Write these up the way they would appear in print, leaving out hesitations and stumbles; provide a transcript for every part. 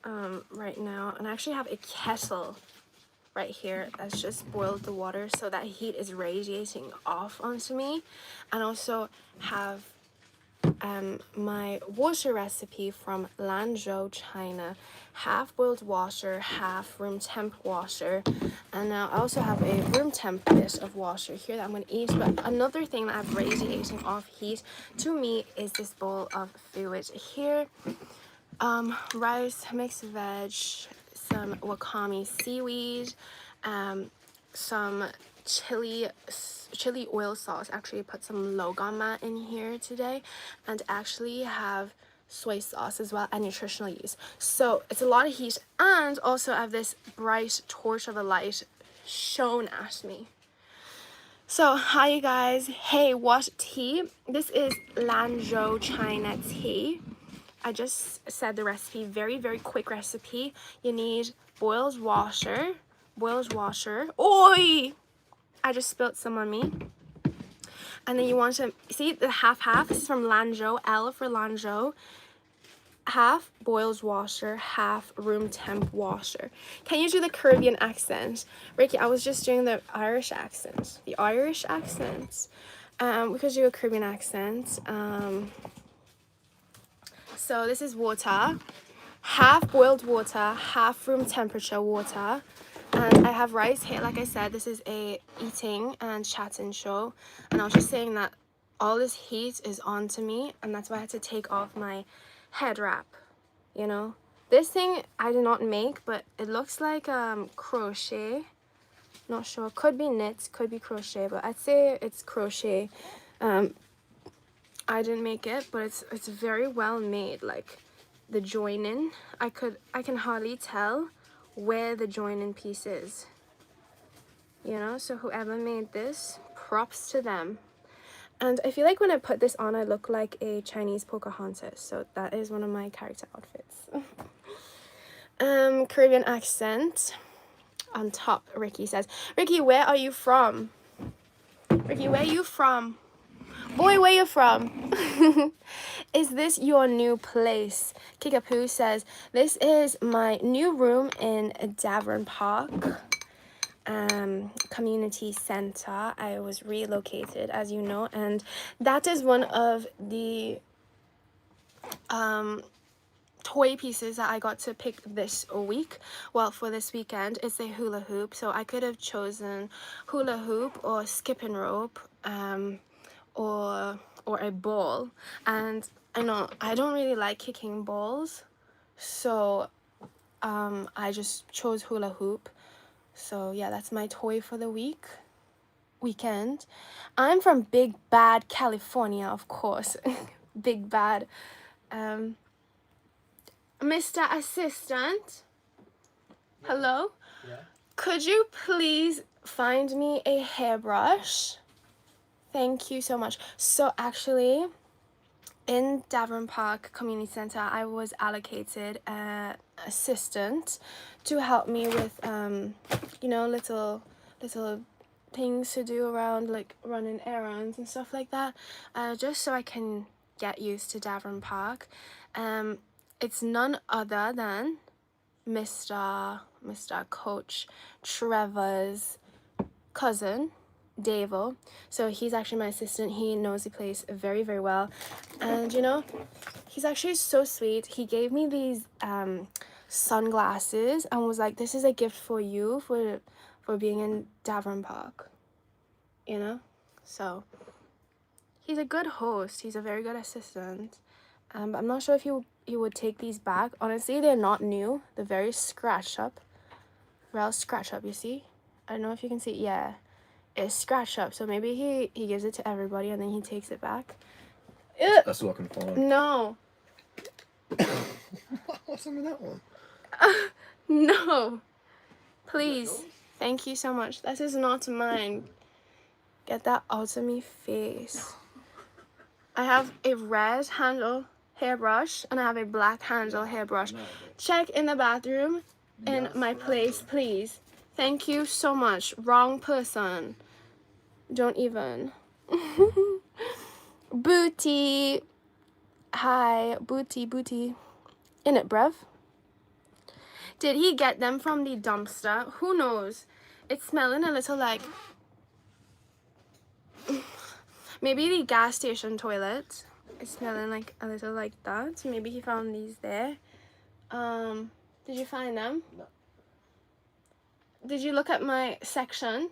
right now, and I actually have a kettle right here that's just boiled the water, so that heat is radiating off onto me. And also have my water recipe from Lanzhou, China. Half boiled water, half room temp water. And now I also have a room temp bit of water here that I'm going to eat. But another thing that I've radiating off heat to me is this bowl of food here. Rice, mixed veg, some wakame seaweed, some chili oil sauce. Actually put some logama in here today, and actually have soy sauce as well, and nutritional yeast. So it's a lot of heat, and also I have this bright torch of a light shown at me. So hi you guys. Hey, what tea? This is Lanzhou China tea. I just said the recipe, very, very quick recipe. You need boiled water. Oi! I just spilled some on me. And then you want to, see the half, this is from Lanzhou, L for Lanzhou. Half boiled water, half room temp water. Can you do the Caribbean accent? Ricky, I was just doing the Irish accent. We could do a Caribbean accent. So this is water, half boiled water, half room temperature water. And I have rice here. Like I said, this is a eating and chatting show. And I was just saying that all this heat is onto me, and that's why I had to take off my head wrap, you know. This thing I did not make, but it looks like crochet. Not sure. Could be knits, could be crochet, but I'd say it's crochet. I didn't make it, but it's very well made. Like the joining, I can hardly tell where the joining piece is, you know. So whoever made this, props to them. And I feel like when I put this on, I look like a Chinese Pocahontas, so that is one of my character outfits. Caribbean accent on top. Ricky says, Ricky, where are you from? Ricky, where are you from? Boy, where you from? Is this your new place? Kickapoo says, this is my new room in Deodorant Park community center. I was relocated, as you know, and that is one of the toy pieces that I got to pick this week. Well, for this weekend, it's a hula hoop. So I could have chosen hula hoop or skipping rope, or a ball. And I know I don't really like kicking balls, so I just chose hula hoop. So yeah, that's my toy for the weekend. I'm from Big Bad, California, of course. Big Bad. Mr. Assistant, hello? Yeah? Could you please find me a hairbrush? Thank you so much. So actually, in Deodorant Park Community Center, I was allocated an assistant to help me with, you know, little things to do around, like running errands and stuff like that, just so I can get used to Deodorant Park. It's none other than Mr. Coach Trevor's cousin, Davo. So he's actually my assistant. He knows the place very, very well, and you know, he's actually so sweet. He gave me these sunglasses and was like, this is a gift for you for being in Deodorant Park, you know. So he's a good host. He's a very good assistant. But I'm not sure if he would take these back. Honestly, they're not new. They're very scratched up. Real scratch up, you see? I don't know if you can see. Yeah, it's scratched up. So maybe he gives it to everybody and then he takes it back. That's what I can find. No. What's wrong with that one? No. Please. Thank you so much. This is not mine. Get that out of me face. I have a red handle hairbrush and I have a black handle hairbrush. Check in the bathroom in my place, please. Thank you so much. Wrong person. Don't even. Booty. Hi, booty. In it, bruv. Did he get them from the dumpster? Who knows? It's smelling a little like maybe the gas station toilet. It's smelling like a little like that. Maybe he found these there. Did you find them? No. Did you look at my section?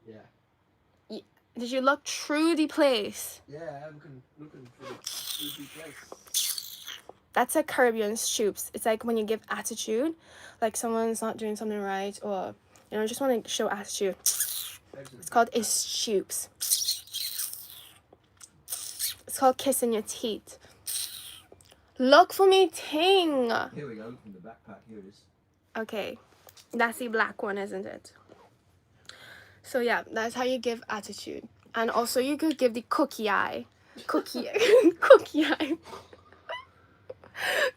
Yeah. Did you look through the place? Yeah, I'm looking through the place. That's a Caribbean stoops. It's like when you give attitude, like someone's not doing something right, or you know, just want to show attitude. It's called a stoops. It's called kissing your teeth. Look for me ting. Here we go, from the backpack. Here it is. Okay, that's the black one, isn't it? So yeah, that's how you give attitude. And also you could give the cookie eye. Cookie eye.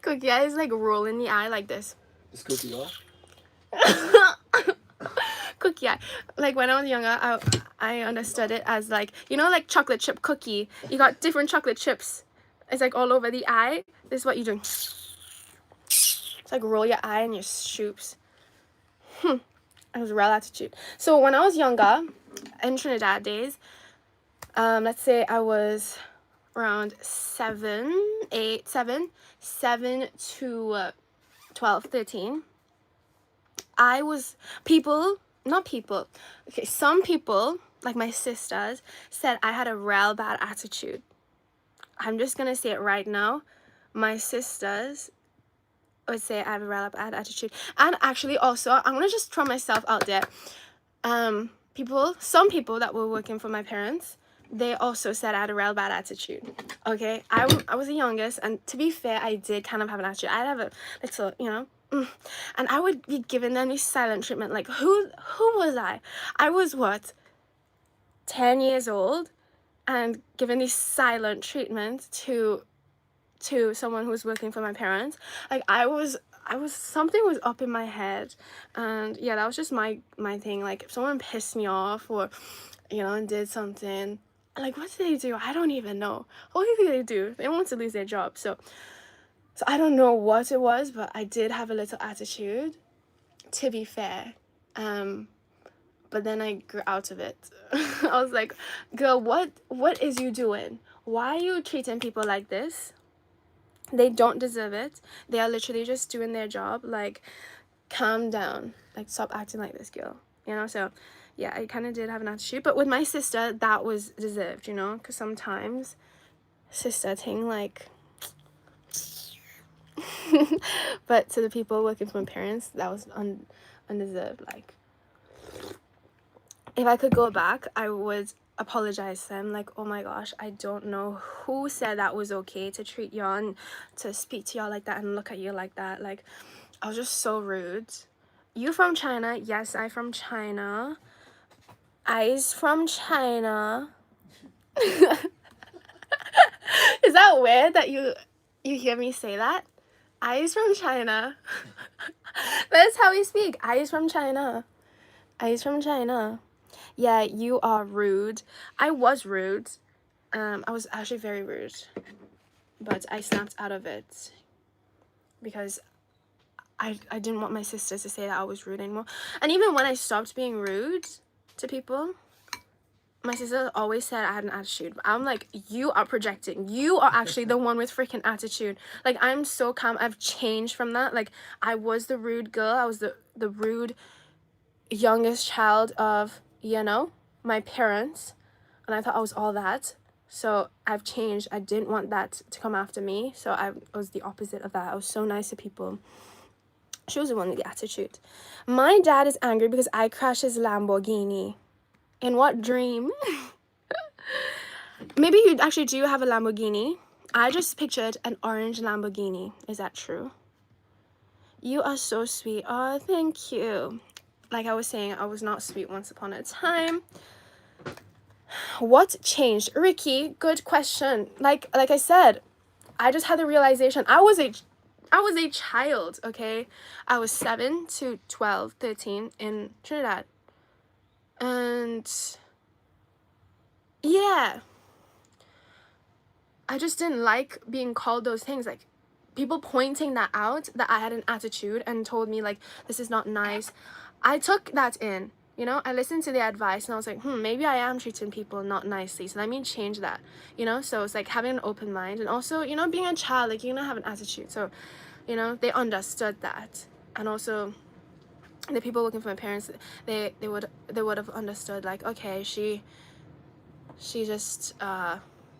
Cookie eye is like rolling the eye like this. Is cookie off? Cookie eye. Like when I was younger, I understood it as like, you know, like chocolate chip cookie. You got different chocolate chips. It's like all over the eye. This is what you're doing. It's like roll your eye and your stoops. It was real attitude. So when I was younger, in Trinidad days, let's say I was around 7 to 12, 13. I was some people, like my sisters, said I had a real bad attitude. I'm just gonna say it right now. My sisters would say I have a real bad attitude. And actually also, I'm gonna just throw myself out there. Some people that were working for my parents, they also said I had a real bad attitude. Okay, I was the youngest, and to be fair, I did kind of have an attitude. I'd have a little, you know, and I would be giving them this silent treatment. Like who was I? I was what, 10 years old, and giving this silent treatment to someone who's working for my parents. Like I was something was up in my head, and yeah, that was just my thing. Like if someone pissed me off, or you know, and did something, like what did they do? I don't even know. What do they do? They want to lose their job. So I don't know what it was, but I did have a little attitude, to be fair. But then I grew out of it. I was like, girl, what is you doing? Why are you treating people like this? They don't deserve it. They are literally just doing their job. Like, calm down. Like, stop acting like this, girl. You know, so yeah, I kind of did have an attitude. But with my sister, that was deserved, you know, because sometimes sister thing, like, but to the people working for my parents, that was undeserved. Like, if I could go back, I would apologize to them. Like, oh my gosh, I don't know who said that was okay to treat y'all and to speak to y'all like that and look at you like that. Like, I was just so rude. You from China? Yes, I from China. I's from China. Is that weird that you hear me say that? I's from China. That's how we speak. I's from China. I's from China. Yeah, you are rude. I was rude. I was actually very rude. But I snapped out of it. Because I didn't want my sisters to say that I was rude anymore. And even when I stopped being rude to people, my sister always said I had an attitude. I'm like, you are projecting. You are actually the one with freaking attitude. Like, I'm so calm. I've changed from that. Like, I was the rude girl. I was the rude youngest child of, you know, my parents, and I thought I was all that. So I've changed. I didn't want that to come after me, so I was the opposite of that. I was so nice to people. She was the one with the attitude. My dad is angry because I crashed his Lamborghini. In what dream? Maybe you actually do have a Lamborghini. I just pictured an orange Lamborghini. Is that true? You are so sweet. Oh, thank you. Like I was saying, I was not sweet once upon a time. What changed? Ricky, good question. Like I said, I just had the realization. I was a child, okay? I was 7 to 12, 13 in Trinidad. And yeah, I just didn't like being called those things. Like, people pointing that out, that I had an attitude and told me like, this is not nice. I took that in, you know, I listened to the advice and I was like, maybe I am treating people not nicely, so let me change that, you know. So it's like having an open mind, and also, you know, being a child, like, you're gonna have an attitude, so, you know, they understood that. And also the people looking for my parents, they would have understood, like, okay, she just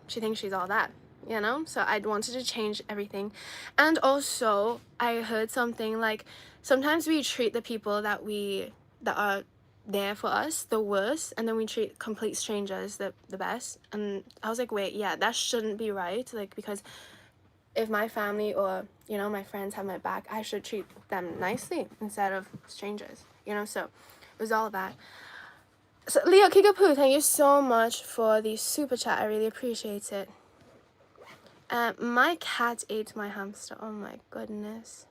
she thinks she's all that, you know. So I wanted to change everything. And also I heard something like, sometimes we treat the people that are there for us the worst, and then we treat complete strangers the best. And I was like, wait, yeah, that shouldn't be right. Like, because if my family or, you know, my friends have my back, I should treat them nicely instead of strangers, you know. So it was all that. So Leo Kickapoo, thank you so much for the super chat. I really appreciate it. My cat ate my hamster. Oh my goodness.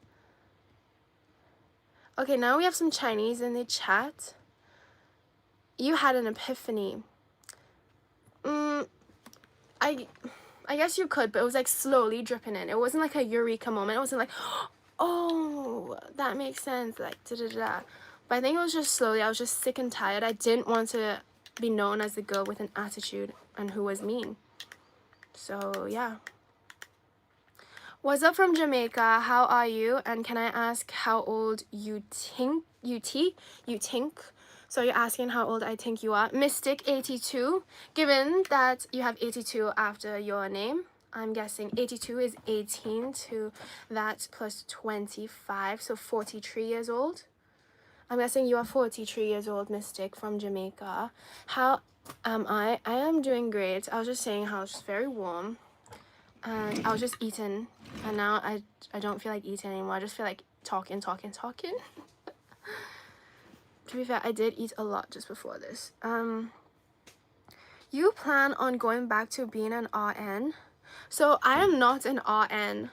Okay, now we have some Chinese in the chat. You had an epiphany. I guess you could, but it was like slowly dripping in. It wasn't like a eureka moment. It wasn't like, oh, that makes sense, like da-da-da. But I think it was just slowly. I was just sick and tired. I didn't want to be known as the girl with an attitude and who was mean. So yeah. What's up from Jamaica? How are you? And can I ask how old you think? So you're asking how old I think you are. Mystic 82. Given that you have 82 after your name, I'm guessing 82 is 18 to that plus 25, so 43 years old. I'm guessing you are 43 years old, Mystic from Jamaica. How am I? I am doing great. I was just saying how it's very warm, and I was just eating, and now I don't feel like eating anymore. I just feel like talking. To be fair, I did eat a lot just before this. You plan on going back to being an RN? So I am not an RN.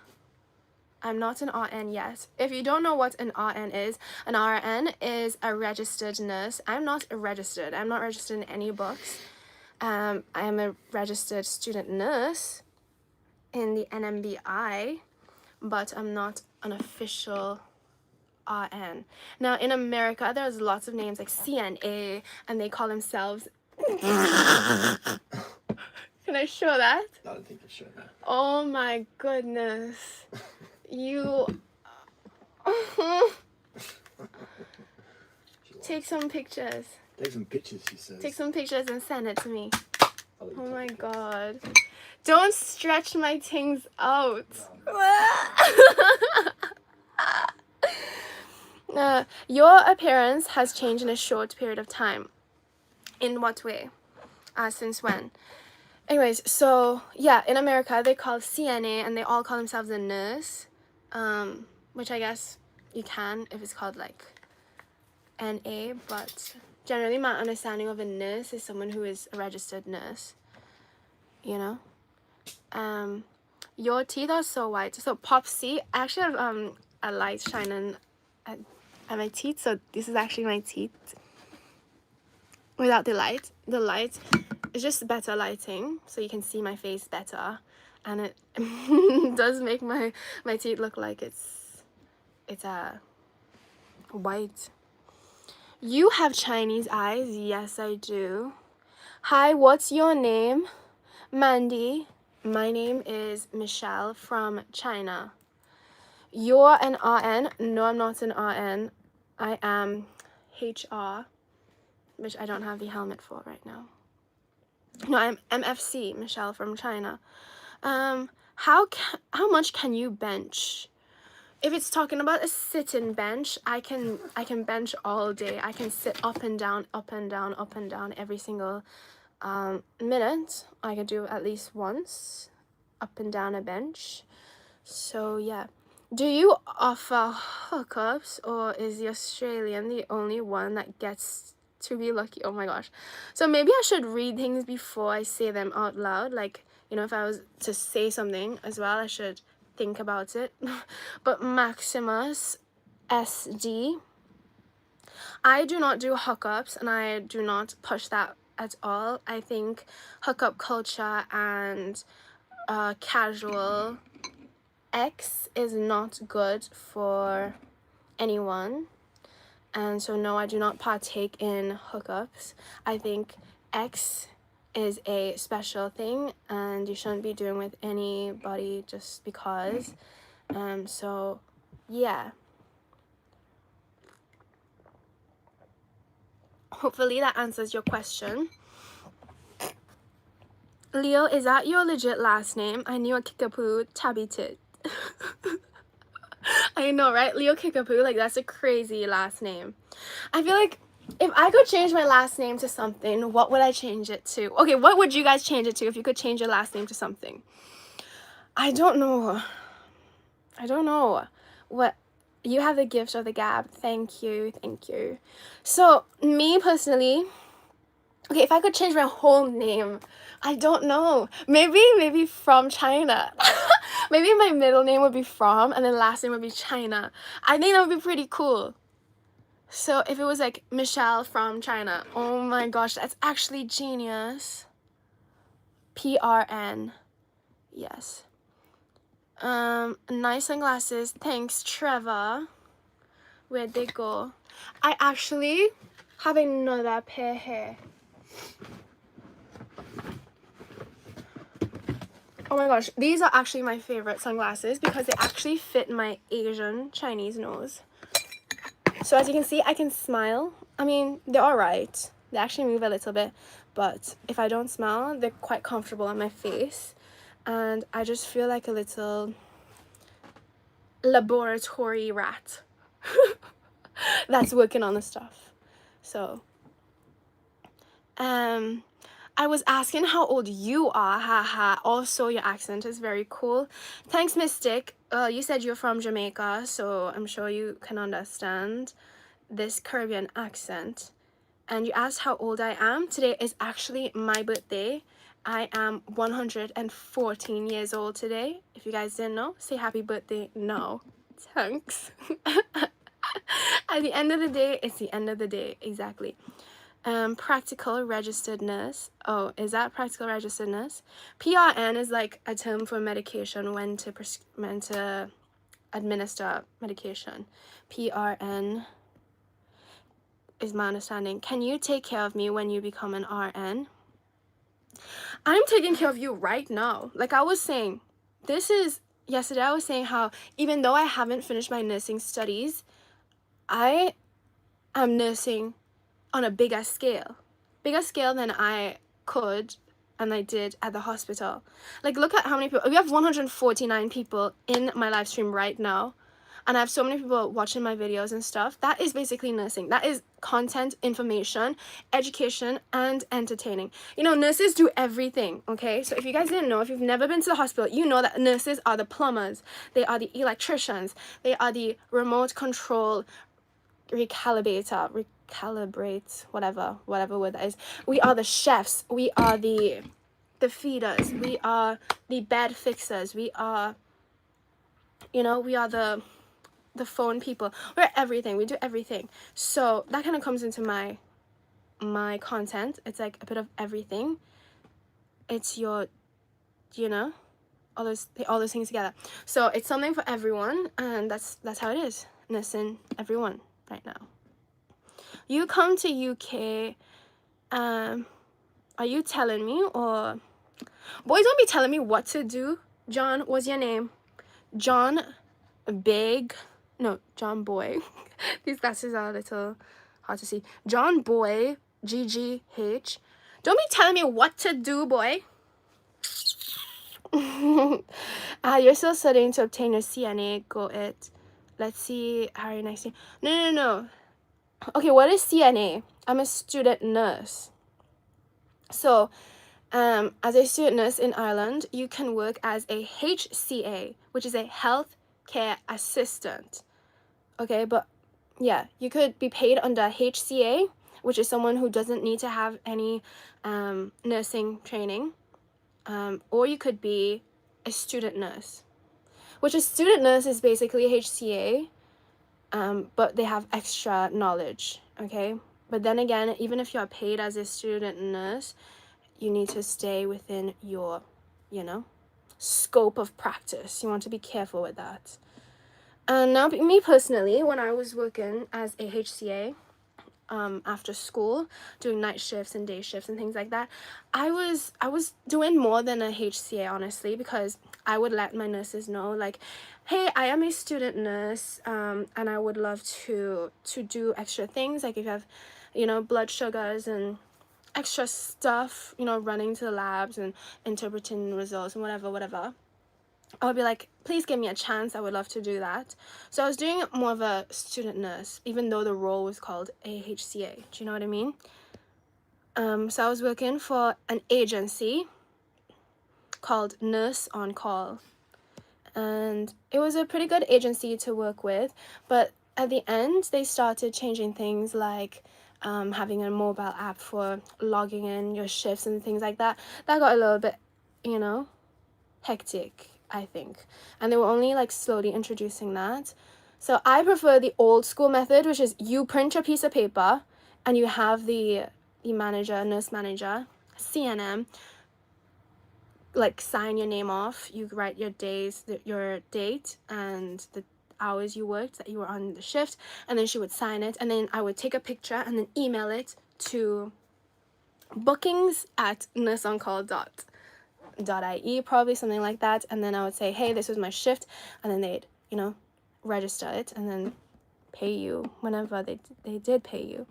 I'm not an RN yet. If you don't know what an RN is a registered nurse. I'm not registered. I'm not registered in any books. I am a registered student nurse in the NMBI, but I'm not an official RN. Now in America, there's lots of names like CNA, and they call themselves. Can I show that? I don't think you should. Oh my goodness. You. Take some pictures. Take some pictures, she says. Take some pictures and send it to me. Oh my pictures. god. Don't stretch my things out. Your appearance has changed in a short period of time. In what way? Since when? Anyways, so yeah, in America they call CNA, and they all call themselves a nurse, which I guess you can if it's called like NA, but generally my understanding of a nurse is someone who is a registered nurse, you know. Your teeth are so white. So Popsy, I actually have a light shining at my teeth, so this is actually my teeth without the light. The light is just better lighting, so you can see my face better, and it does make my teeth look like it's white. You have Chinese eyes. Yes, I do. Hi, what's your name? Mandy. My name is Michelle from China. You're an RN? No, I'm not an RN. I am HR, which I don't have the helmet for right now. No, I'm MFC, Michelle from China. How much can you bench? If it's talking about a sit-in bench, I can bench all day. I can sit up and down every single minute. I could do at least once up and down a bench. So yeah. Do you offer hookups, or is the Australian the only one that gets to be lucky? Oh my gosh. So maybe I should read things before I say them out loud. Like, you know, if I was to say something as well, I should think about it. But Maximus SD, I do not do hookups, and I do not push that at all. I think hookup culture and casual X is not good for anyone. And so no, I do not partake in hookups. I think X is a special thing and you shouldn't be doing with anybody just because. So yeah. Hopefully that answers your question. Leo, is that your legit last name? I knew a Kickapoo tabby tit. I know, right? Leo Kickapoo, like that's a crazy last name. I feel like if I could change my last name to something, what would I change it to? Okay, what would you guys change it to if you could change your last name to something? I don't know. What, you have the gift of the gab. Thank you. So me personally, okay, if I could change my whole name, I don't know. Maybe from China. Maybe my middle name would be From and then last name would be China. I think that would be pretty cool. So if it was like Michelle from China, oh my gosh, that's actually genius. PRN. Yes. Nice sunglasses. Thanks, Trevor. Where'd they go? I actually have another pair here. Oh my gosh, these are actually my favorite sunglasses because they actually fit my Asian Chinese nose. So as you can see, I can smile. I mean, they're alright. They actually move a little bit, but if I don't smile, they're quite comfortable on my face. And I just feel like a little laboratory rat that's working on the stuff. So, I was asking how old you are, haha. Also, your accent is very cool. Thanks, Mystic. You said you're from Jamaica, so I'm sure you can understand this Caribbean accent. And you asked how old I am. Today is actually my birthday. I am 114 years old today. If you guys didn't know, say happy birthday now. Thanks. At the end of the day, it's the end of the day. Exactly. Practical registered nurse. Oh, is that practical registered nurse? PRN is like a term for medication, when to administer medication. PRN is my understanding. Can you take care of me when you become an RN? I'm taking care of you right now. Like I was saying, yesterday I was saying how even though I haven't finished my nursing studies, I am nursing on a bigger scale than I could and I did at the hospital. Like look at how many people, we have 149 people in my live stream right now, and I have so many people watching my videos and stuff. That is basically nursing. That is content, information, education, and entertaining. You know, nurses do everything, okay? So if you guys didn't know, if you've never been to the hospital, you know that nurses are the plumbers, they are the electricians, they are the remote control recalibrate, whatever word that is. We are the chefs, we are the feeders, we are the bed fixers, we are, you know, we are the phone people. We're everything. We do everything. So that kind of comes into my content. It's like a bit of everything. It's your, you know, all those things together. So it's something for everyone, and that's how it is. Nursing everyone right now. You come to UK, are you telling me, or boys don't be telling me what to do? John, what's your name? John Boy. These glasses are a little hard to see. John Boy, GGH. Don't be telling me what to do, boy. You're still studying to obtain your CNA. Go it. Let's see Harry next year. No. Okay, what is CNA? I'm a student nurse. So, as a student nurse in Ireland, you can work as a HCA, which is a health care assistant. Okay, but yeah, you could be paid under HCA, which is someone who doesn't need to have any nursing training, or you could be a student nurse, which a student nurse is basically HCA, but they have extra knowledge. Okay, but then again, even if you're paid as a student nurse, you need to stay within your, you know, scope of practice. You want to be careful with that. And now, me personally, when I was working as a HCA, after school, doing night shifts and day shifts and things like that, I was doing more than a HCA, honestly, because I would let my nurses know, like, hey, I am a student nurse, and I would love to do extra things, like if you have, you know, blood sugars and extra stuff, you know, running to the labs and interpreting results and whatever. I would be like, please give me a chance. I would love to do that. So I was doing more of a student nurse, even though the role was called a HCA. Do you know what I mean? So I was working for an agency called Nurse on Call. And it was a pretty good agency to work with. But at the end, they started changing things like having a mobile app for logging in your shifts and things like that. That got a little bit, you know, hectic, I think, and they were only like slowly introducing that. So I prefer the old school method, which is you print your piece of paper and you have the manager, nurse manager, CNM, like sign your name off. You write your days, your date and the hours you worked, that you were on the shift, and then she would sign it, and then I would take a picture and then email it to bookings@nurseoncall.ie, probably something like that, and then I would say, hey, this was my shift, and then they'd, you know, register it and then pay you whenever they did pay you.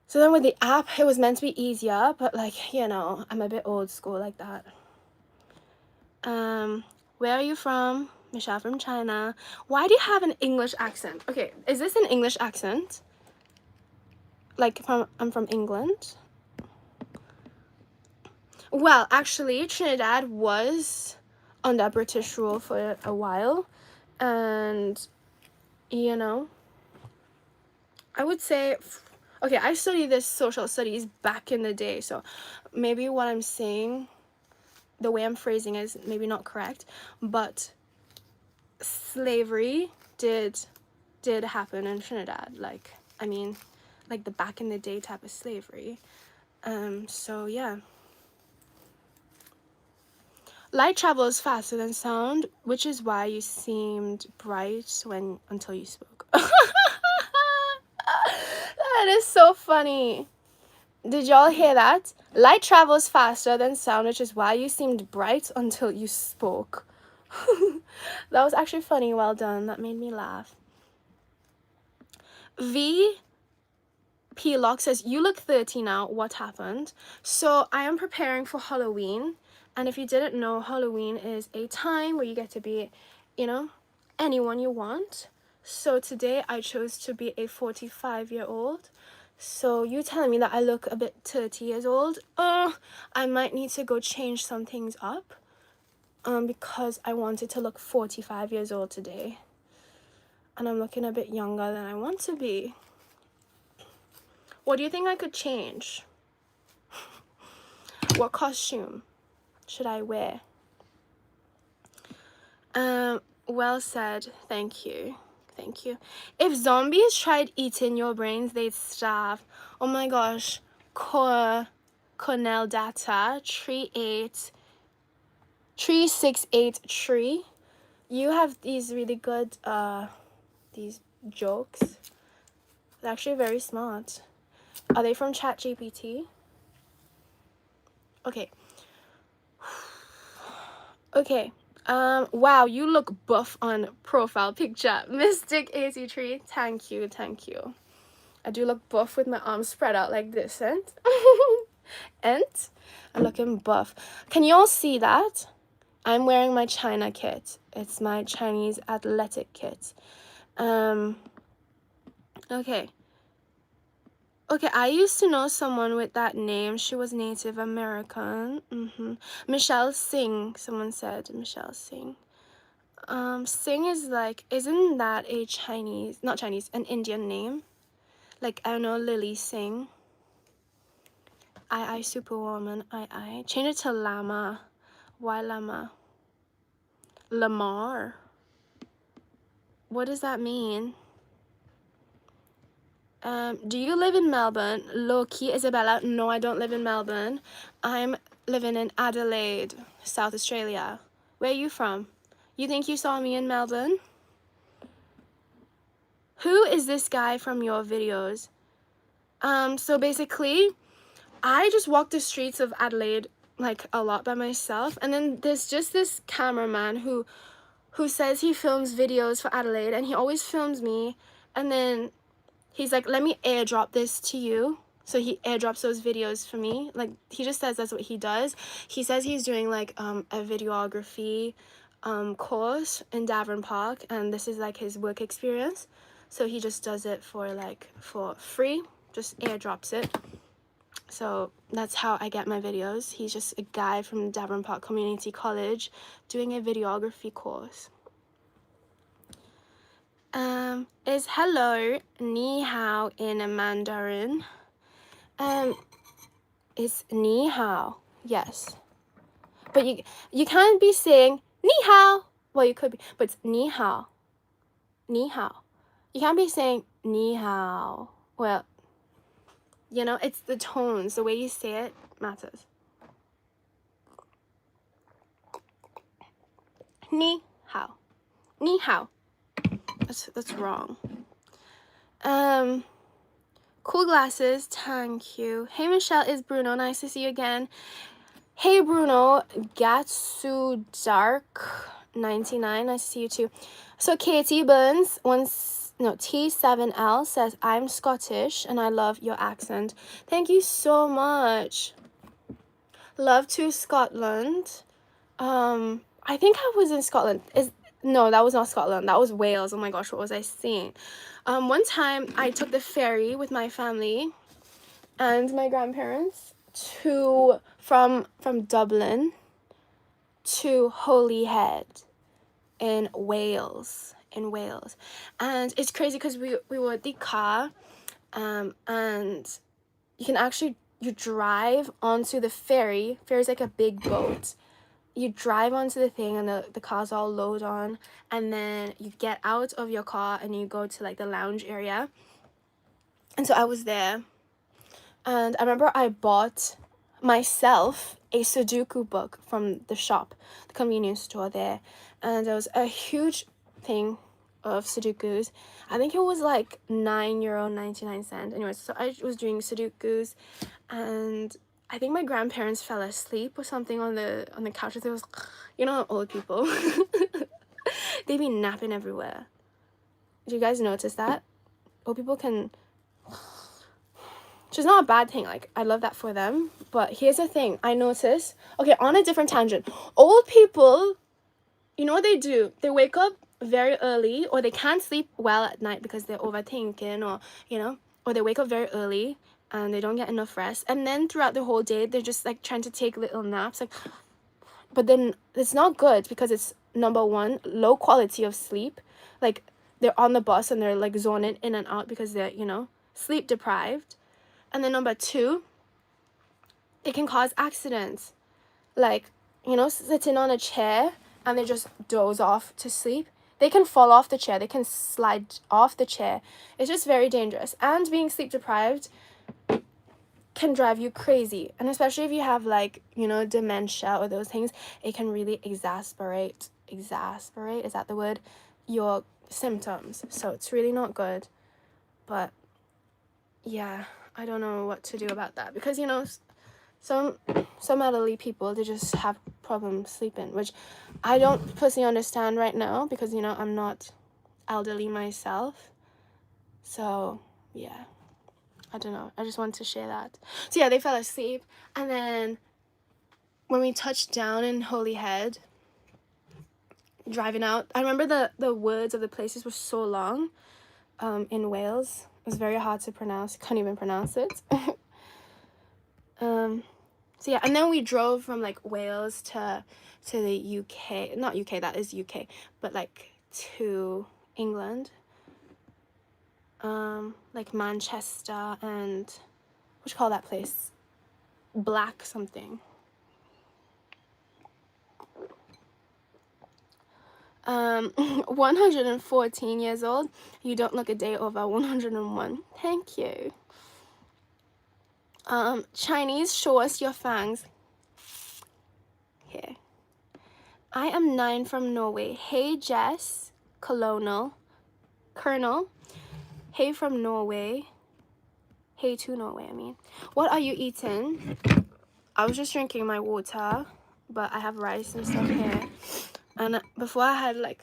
So then with the app, it was meant to be easier, but like, you know, I'm a bit old school like that. Where are you from? Michelle from China. Why do you have an English accent? Okay, is this an English accent? Like I'm from England? Well, actually, Trinidad was under British rule for a while, and, you know, I would say, okay, I studied this social studies back in the day, so maybe what I'm saying, the way I'm phrasing is maybe not correct, but slavery did happen in Trinidad, like, I mean, like the back in the day type of slavery. So yeah. Light travels faster than sound, which is why you seemed bright until you spoke. That is so funny. Did y'all hear that? Light travels faster than sound, which is why you seemed bright until you spoke. That was actually funny. Well done. That made me laugh. VP Lock says, you look 30 now. What happened? So I am preparing for Halloween. And if you didn't know, Halloween is a time where you get to be, you know, anyone you want. So today I chose to be a 45-year-old. So you telling me that I look a bit 30 years old? I might need to go change some things up. Because I wanted to look 45 years old today. And I'm looking a bit younger than I want to be. What do you think I could change? What costume should I wear? Well said. Thank you. Thank you. If zombies tried eating your brains, they'd starve. Oh my gosh. Cornell data 3683. You have these really good these jokes. They're actually very smart. Are they from ChatGPT? Okay. Okay. Wow, you look buff on profile picture. Mystic83, thank you. I do look buff with my arms spread out like this, and I'm looking buff. Can you all see that? I'm wearing my China kit. It's my Chinese athletic kit. Okay. Okay, I used to know someone with that name. She was Native American. Michelle Singh, someone said. Michelle Singh. Singh is like, isn't that a Chinese, not Chinese, an Indian name? Like, I don't know, Lily Singh. I Superwoman. I. Change it to Llama. Why Llama? Lamar. What does that mean? Do you live in Melbourne? Low-key, Isabella. No, I don't live in Melbourne. I'm living in Adelaide, South Australia. Where are you from? You think you saw me in Melbourne? Who is this guy from your videos? So basically, I just walk the streets of Adelaide like a lot by myself, and then there's just this cameraman who says he films videos for Adelaide, and he always films me, and then he's like, let me airdrop this to you. So he airdrops those videos for me. Like, he just says that's what he does. He says he's doing like a videography course in Davern Park, and this is like his work experience. So he just does it for free, just airdrops it. So that's how I get my videos. He's just a guy from Davern Park Community College doing a videography course. Is hello, ni hao in a Mandarin? Is ni hao, yes. But you can't be saying ni hao. Well, you could be, but it's ni hao. Ni hao. You can't be saying ni hao. Well, you know, it's the tones, the way you say it matters. Ni hao. Ni hao. That's wrong. Cool glasses, thank you. Hey Michelle, it's Bruno, nice to see you again. Hey Bruno, Gatsu Dark 99, nice to see you too. So Katie Burns T7L says, I'm Scottish and I love your accent. Thank you so much. Love to Scotland. I think I was in Scotland. No, that was not Scotland. That was Wales. Oh my gosh, what was I saying? One time I took the ferry with my family and my grandparents from Dublin to Holyhead in Wales. And it's crazy because we were at the car, and you drive onto the ferry. Ferry's like a big boat. You drive onto the thing and the car's all load on, and then you get out of your car and you go to like the lounge area. And so I was there, and I remember I bought myself a Sudoku book from the shop, the convenience store there, and there was a huge thing of Sudokus. I think it was like €9.99. Anyways, so I was doing Sudokus, and I think my grandparents fell asleep or something on the couch. There was, you know, old people. They be napping everywhere. Do you guys notice that? Old people can, which is not a bad thing. Like, I love that for them. But here's the thing. I notice, okay, on a different tangent, old people, you know what they do? They wake up very early, or they can't sleep well at night because they're overthinking, or, you know, or they wake up very early and they don't get enough rest, and then throughout the whole day they're just like trying to take little naps, like, but then it's not good because it's, number one, low quality of sleep. Like, they're on the bus and they're like zoning in and out because they're, you know, sleep deprived. And then number two, it can cause accidents, like, you know, sitting on a chair and they just doze off to sleep. They can fall off the chair, they can slide off the chair. It's just very dangerous. And being sleep deprived can drive you crazy, and especially if you have, like, you know, dementia or those things, it can really exasperate, is that the word, your symptoms. So it's really not good. But yeah, I don't know what to do about that, because, you know, some elderly people, they just have problems sleeping, which I don't personally understand right now because, you know, I'm not elderly myself. So yeah, I don't know. I just wanted to share that. So yeah, they fell asleep. And then when we touched down in Holyhead, driving out, I remember the words of the places were so long in Wales. It was very hard to pronounce. Can't even pronounce it. So yeah, and then we drove from like Wales to the UK. Not UK, that is UK. But like to England. Like Manchester and, what you call that place? Black something. 114 years old. You don't look a day over 101. Thank you. Chinese, show us your fangs. Here. I am 9 from Norway. Hey Jess, Colonel. Hey from Norway. Hey to Norway, I mean. What are you eating? I was just drinking my water, but I have rice and stuff here. And before I had like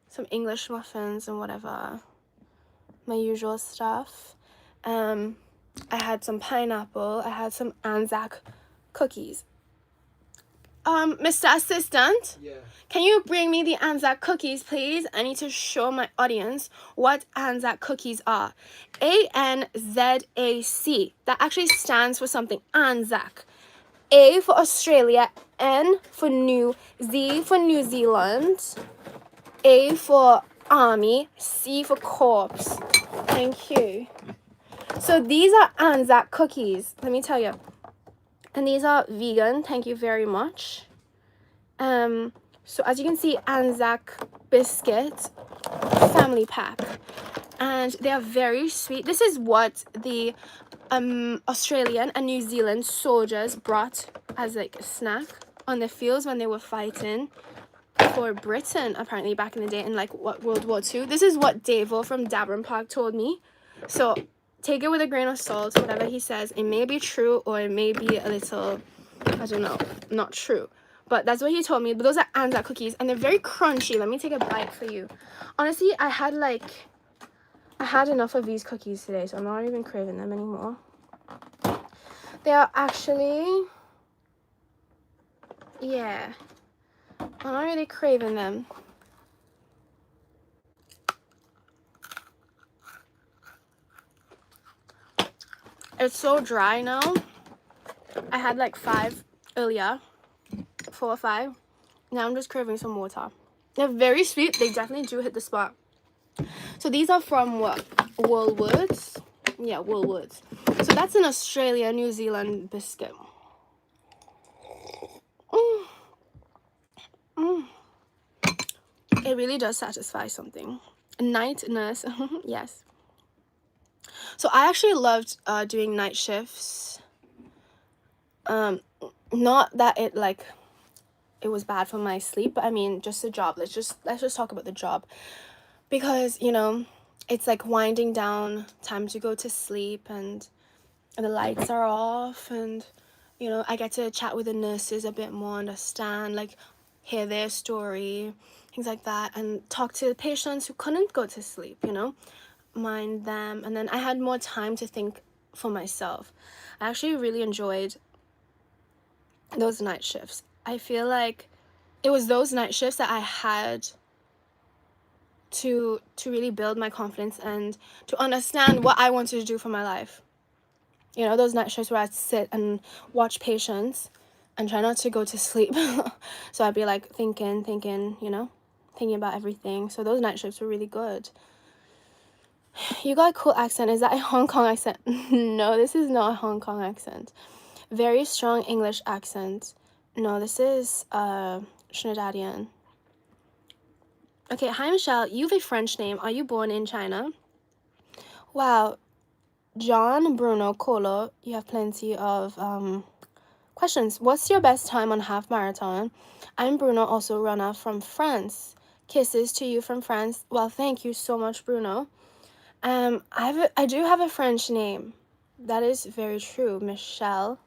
some English muffins and whatever, my usual stuff. I had some pineapple. I had some Anzac cookies. Mr. Assistant, Yeah. can you bring me the Anzac cookies, please? I need to show my audience what Anzac cookies are. ANZAC. That actually stands for something. Anzac. A for Australia, N for Z for New Zealand, A for Army, C for Corpse. Thank you. So these are Anzac cookies, let me tell you. And these are vegan, thank you very much. So as you can see, Anzac biscuit family pack. And they are very sweet. This is what the Australian and New Zealand soldiers brought as like a snack on the fields when they were fighting for Britain, apparently back in the day in like what, World War II. This is what Davo from Dabron Park told me. So take it with a grain of salt, whatever he says. It may be true or it may be a little, I don't know, not true. But that's what he told me. But those are Anzac cookies and they're very crunchy. Let me take a bite for you. Honestly, I had enough of these cookies today, so I'm not even craving them anymore. They are actually, yeah, I'm not really craving them. It's so dry now. I had like 5 earlier, 4 or 5. Now I'm just craving some water. They're very sweet. They definitely do hit the spot. So these are from what? Woolworths. Yeah, Woolworths. So that's an Australia, New Zealand biscuit. It really does satisfy something. Night nurse. Yes. So I actually loved doing night shifts. Not that it was bad for my sleep, but I mean just the job. Let's just talk about the job. Because, you know, it's like winding down, time to go to sleep, and the lights are off, and, you know, I get to chat with the nurses a bit more, understand, like, hear their story, things like that, and talk to the patients who couldn't go to sleep, you know, mind them. And then I had more time to think for myself. I actually really enjoyed those night shifts. I feel like it was those night shifts that I had to really build my confidence and to understand what I wanted to do for my life. You know, those night shifts where I'd sit and watch patients and try not to go to sleep. So I'd be like thinking, you know, thinking about everything. So those night shifts were really good. You got a cool accent. Is that a Hong Kong accent? No, this is not a Hong Kong accent. Very strong English accent. No, this is Trinidadian. Okay, hi Michelle. You have a French name. Are you born in China? Wow. John, Bruno, Colo, you have plenty of questions. What's your best time on half marathon? I'm Bruno, also runner from France. Kisses to you from France. Well, thank you so much, Bruno. I do have a French name. That is very true, Michelle.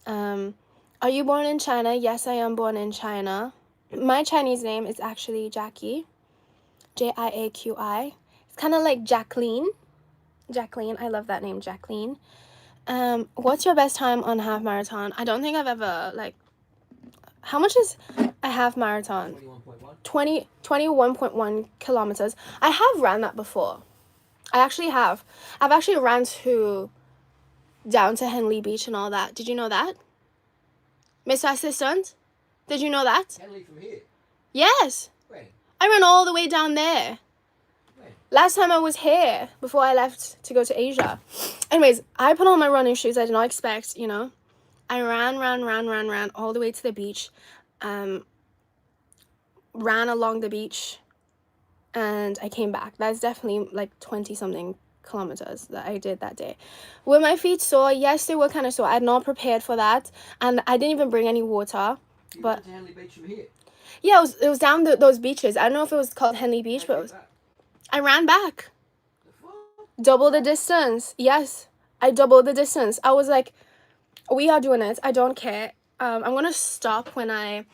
Are you born in China? Yes, I am born in China. My Chinese name is actually Jackie. Jaiaqi. It's kind of like Jacqueline. Jacqueline, I love that name, Jacqueline. What's your best time on half marathon? I don't think I've ever, like, how much is a half marathon? 21.1 kilometers. I have ran that before. I actually have. I've actually ran down to Henley Beach and all that. Did you know that? Mr. Assistant? Did you know that? Henley from here? Yes. When? I ran all the way down there. When? Last time I was here, before I left to go to Asia. Anyways, I put on my running shoes. I did not expect, you know. I ran all the way to the beach. Ran along the beach. And I came back. That's definitely like 20-something kilometers that I did that day. Were my feet sore? Yes, they were kind of sore. I had not prepared for that. And I didn't even bring any water. You but went to Henley Beach from here? Yeah, it was down those beaches. I don't know if it was called Henley Beach, but I ran back. Double the distance. Yes, I doubled the distance. I was like, we are doing it. I don't care. I'm gonna stop when I.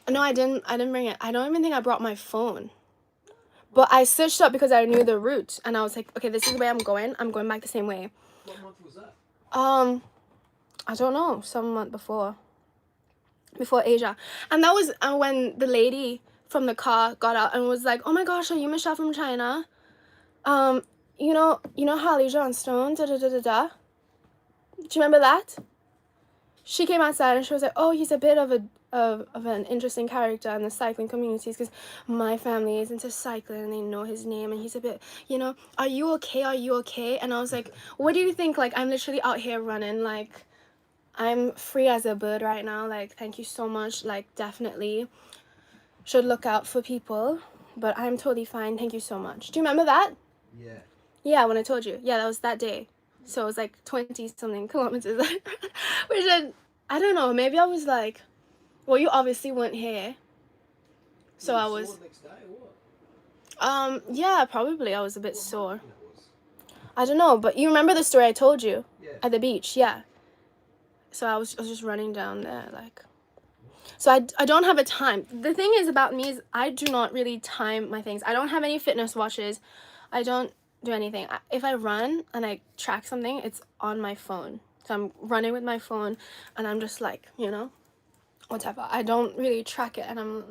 No, I didn't bring it. I don't even think I brought my phone. But I switched up because I knew the route, and I was like, okay, this is the way I'm going. I'm going back the same way. What month was that? I don't know. Some month before Asia, and that was when the lady from the car got out and was like, "Oh my gosh, are you Michelle from China? You know Holly Johnstone, da da da da da. Do you remember that?" She came outside and she was like, "Oh, he's a bit of an interesting character in the cycling communities because my family is into cycling and they know his name and he's a bit, are you okay? Are you okay?" And I was like, "What do you think? Like, I'm literally out here running. Like, I'm free as a bird right now. Like, thank you so much. Like, definitely should look out for people, but I'm totally fine. Thank you so much." Do you remember that? Yeah. Yeah, when I told you. Yeah, that was that day. So it was like 20 something kilometers. Which I don't know, maybe I was like, well, you obviously weren't here. So I was Next day or what? yeah, probably I was a bit sore. I don't know, but you remember the story I told you? Yeah. At the beach, yeah. So I was just running down there, like. So I don't have a time. The thing is about me is I do not really time my things. I don't have any fitness watches. I don't do anything. If I run and I track something, it's on my phone. So I'm running with my phone and I'm just like, whatever. I don't really track it and I'm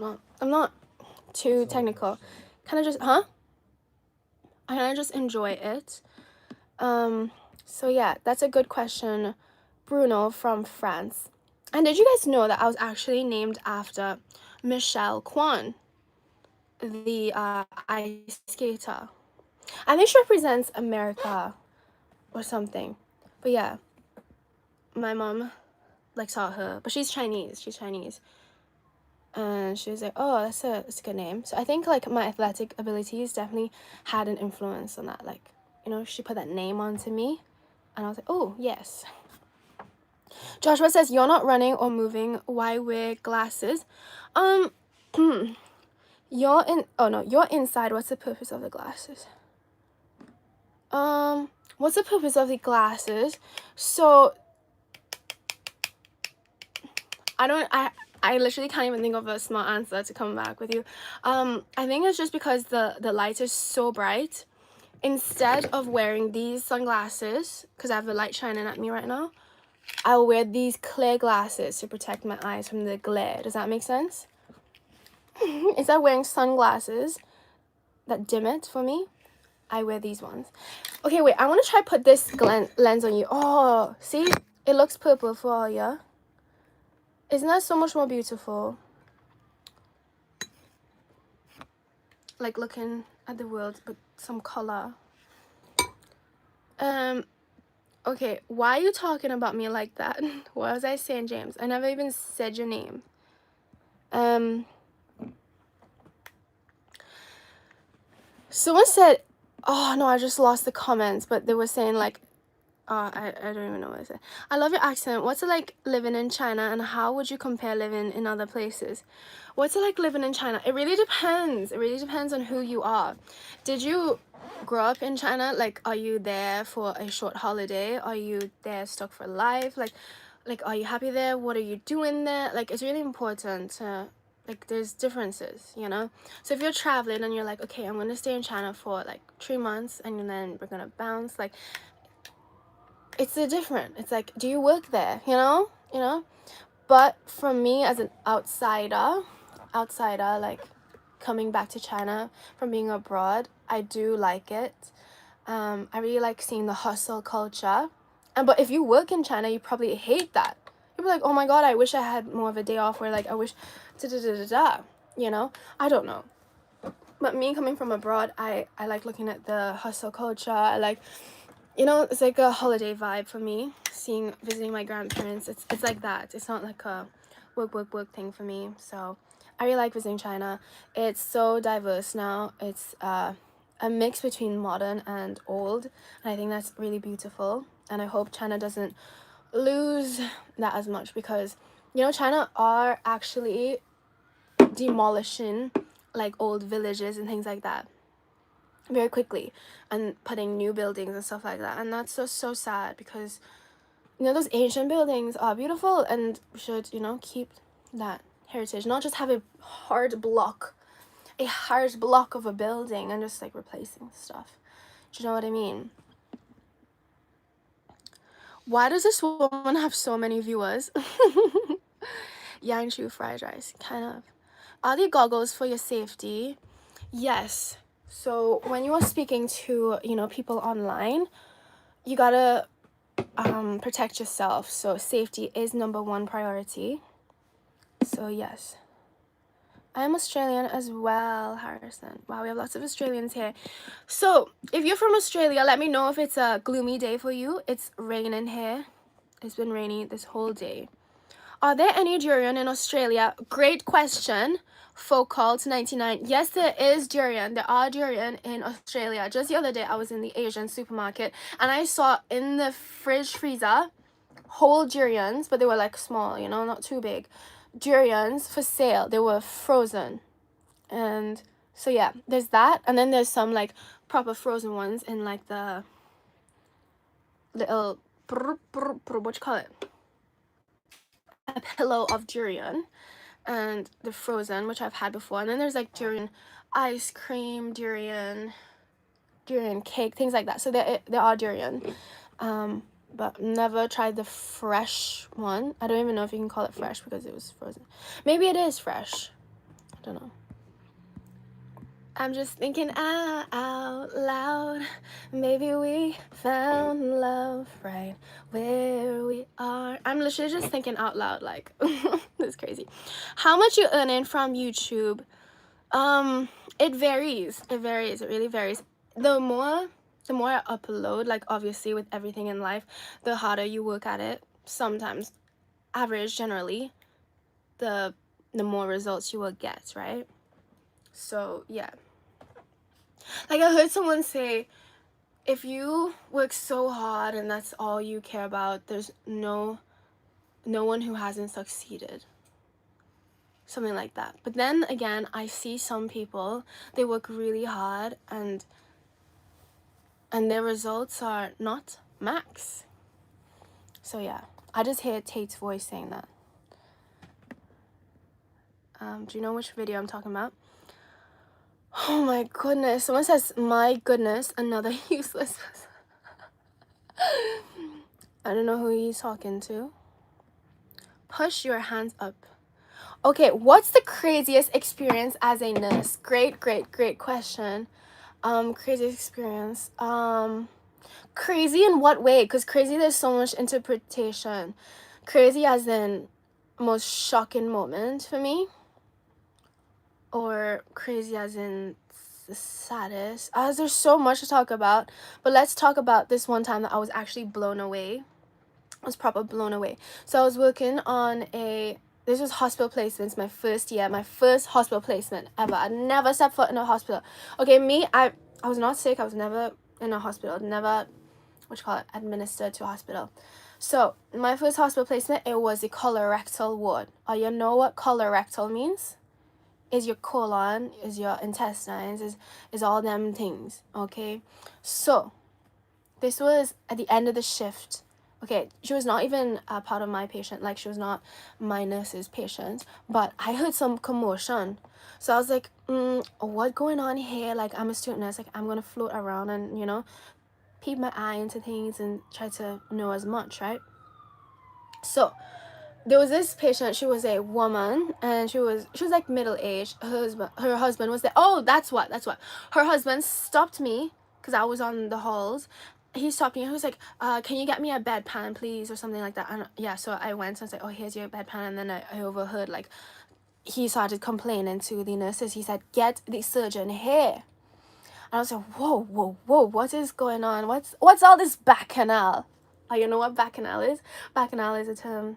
not too technical. Kind of just, I kind of just enjoy it. So yeah, that's a good question. Bruno from France. And did you guys know that I was actually named after Michelle Kwan, the ice skater? I think she represents America or something. But yeah, my mom saw her, but she's Chinese. And she was like, "Oh, that's a good name." So I think like my athletic abilities definitely had an influence on that. Like, she put that name onto me, and I was like, "Oh, yes." Joshua says, "You're not running or moving. Why wear glasses?" You're inside. What's the purpose of the glasses? What's the purpose of the glasses? So I literally can't even think of a smart answer to come back with you. I think it's just because the light is so bright. Instead of wearing these sunglasses, because I have the light shining at me right now, I'll wear these clear glasses to protect my eyes from the glare. Does that make sense? Instead of wearing sunglasses that dim it for me, I wear these ones. Okay, wait, I want to try put this lens on you. Oh, see? It looks purple for all ya. Isn't that so much more beautiful? Like looking at the world with some color. Okay, why are you talking about me like that? What was I saying, James? I never even said your name. Someone said, oh no, I just lost the comments, but they were saying like, I don't even know what I said. I love your accent. What's it like living in China, and how would you compare living in other places? What's it like living in China? It really depends. It really depends on who you are. Did you grow up in China? Like, are you there for a short holiday? Are you there stuck for life? Like, are you happy there? What are you doing there? Like, it's really important to, like, there's differences, So if you're traveling and you're like, okay, I'm gonna stay in China for like 3 months and then we're gonna bounce, like, it's different. It's like, do you work there? But for me as an outsider, like coming back to China from being abroad, I do like it. I really like seeing the hustle culture. But if you work in China, you probably hate that. You'll be like, oh my god, I wish I had more of a day off, where like I wish I don't know. But me coming from abroad, I like looking at the hustle culture. I like, it's like a holiday vibe for me. Visiting my grandparents, it's like that. It's not like a work thing for me. So I really like visiting China. It's so diverse now. It's a mix between modern and old, and I think that's really beautiful. And I hope China doesn't lose that as much, because China are actually demolishing like old villages and things like that very quickly, and putting new buildings and stuff like that. And that's just so sad, because you know those ancient buildings are beautiful and we should, you know, keep that heritage, not just have a hard block of a building and just like replacing stuff. Do you know what I mean? Why does this woman have so many viewers? Yang Chu fried rice, kind of. Are the goggles for your safety? Yes. So when you are speaking to, you know, people online, you gotta protect yourself. So safety is number one priority. So yes. I'm Australian as well, Harrison. Wow, we have lots of Australians here. So if you're from Australia, let me know if it's a gloomy day for you. It's raining here. It's been rainy this whole day. Are there any durian in Australia? Great question. Focult 99. Yes, there is durian. There are durian in Australia. Just the other day, I was in the Asian supermarket and I saw in the freezer whole durians, but they were like small, you know, not too big. Durians for sale. They were frozen. And so yeah, there's that. And then there's some like proper frozen ones in like the little, what you call it? A pillow of durian. And the frozen, which I've had before. And then there's like durian ice cream, durian cake, things like that. So there are durian. But never tried the fresh one. I don't even know if you can call it fresh because it was frozen. Maybe it is fresh. I don't know. I'm just thinking out loud. Maybe we found love right where we are. I'm literally just thinking out loud, like, that's crazy. How much you earning from YouTube? It varies. It really varies. The more I upload, like obviously with everything in life, the harder you work at it. Sometimes, average generally, the more results you will get, right? So yeah. Like I heard someone say, if you work so hard and that's all you care about, there's no one who hasn't succeeded. Something like that. But then again, I see some people, they work really hard and their results are not max. So yeah, I just hear Tate's voice saying that. Do you know which video I'm talking about? Oh my goodness. Someone says, my goodness, another useless person. I don't know who he's talking to. Push your hands up. Okay, what's the craziest experience as a nurse? Great question. Craziest experience. Crazy in what way? Because crazy, there's so much interpretation. Crazy as in most shocking moment for me, or crazy as in the saddest. As there's so much to talk about, but let's talk about this one time that I was actually blown away. I was proper blown away. So I was working on this was hospital placements, my first year, my first hospital placement ever. I never stepped foot in a hospital. Okay, I was not sick. I was never in a hospital. Never, administered to a hospital. So my first hospital placement, it was a colorectal ward. You know what colorectal means? Is your colon, is your intestines, is all them things, okay? So this was at the end of the shift. Okay, she was not even a part of my patient, like she was not my nurse's patient, but I heard some commotion. So I was like, what going on here? Like, I'm a student nurse, like I'm gonna float around and, you know, peep my eye into things and try to know as much, right? So there was this patient, she was a woman, and she was like middle-aged. Her husband was there. Oh, that's what. Her husband stopped me, because I was on the halls. He stopped me and he was like, can you get me a bedpan, please, or something like that. And yeah, so I went and I was like, oh, here's your bedpan. And then I overheard, like, he started complaining to the nurses. He said, get the surgeon here. And I was like, whoa, what is going on? What's all this bacchanal? You know what bacchanal is? Bacchanal is a term,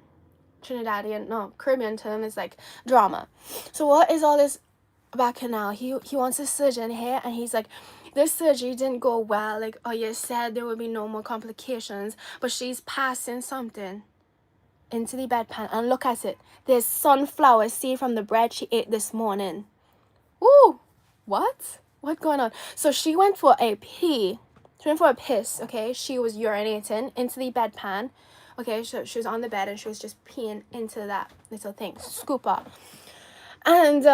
Caribbean term, is like drama. So what is all this bacchanal? He wants a surgeon here, and he's like, this surgery didn't go well. Like, you said there would be no more complications, but she's passing something. into the bedpan and look at it. There's sunflower seed from the bread she ate this morning. Ooh, what? What's going on? So she went for a pee. She went for a piss, okay? She was urinating into the bedpan. Okay, so she was on the bed and she was just peeing into that little thing, scoop up. And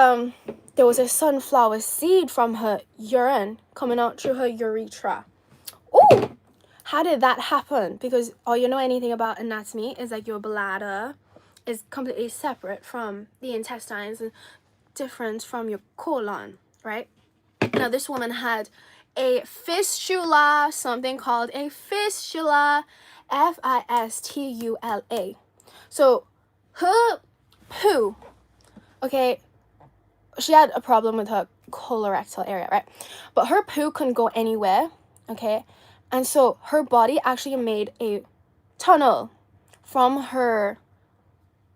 there was a sunflower seed from her urine coming out through her urethra. Ooh! How did that happen? Because all you know anything about anatomy is like your bladder is completely separate from the intestines and different from your colon, right? Now this woman had a fistula, something called a fistula, Fistula. So her poo, okay, she had a problem with her colorectal area, right? But her poo couldn't go anywhere, okay? And so her body actually made a tunnel from her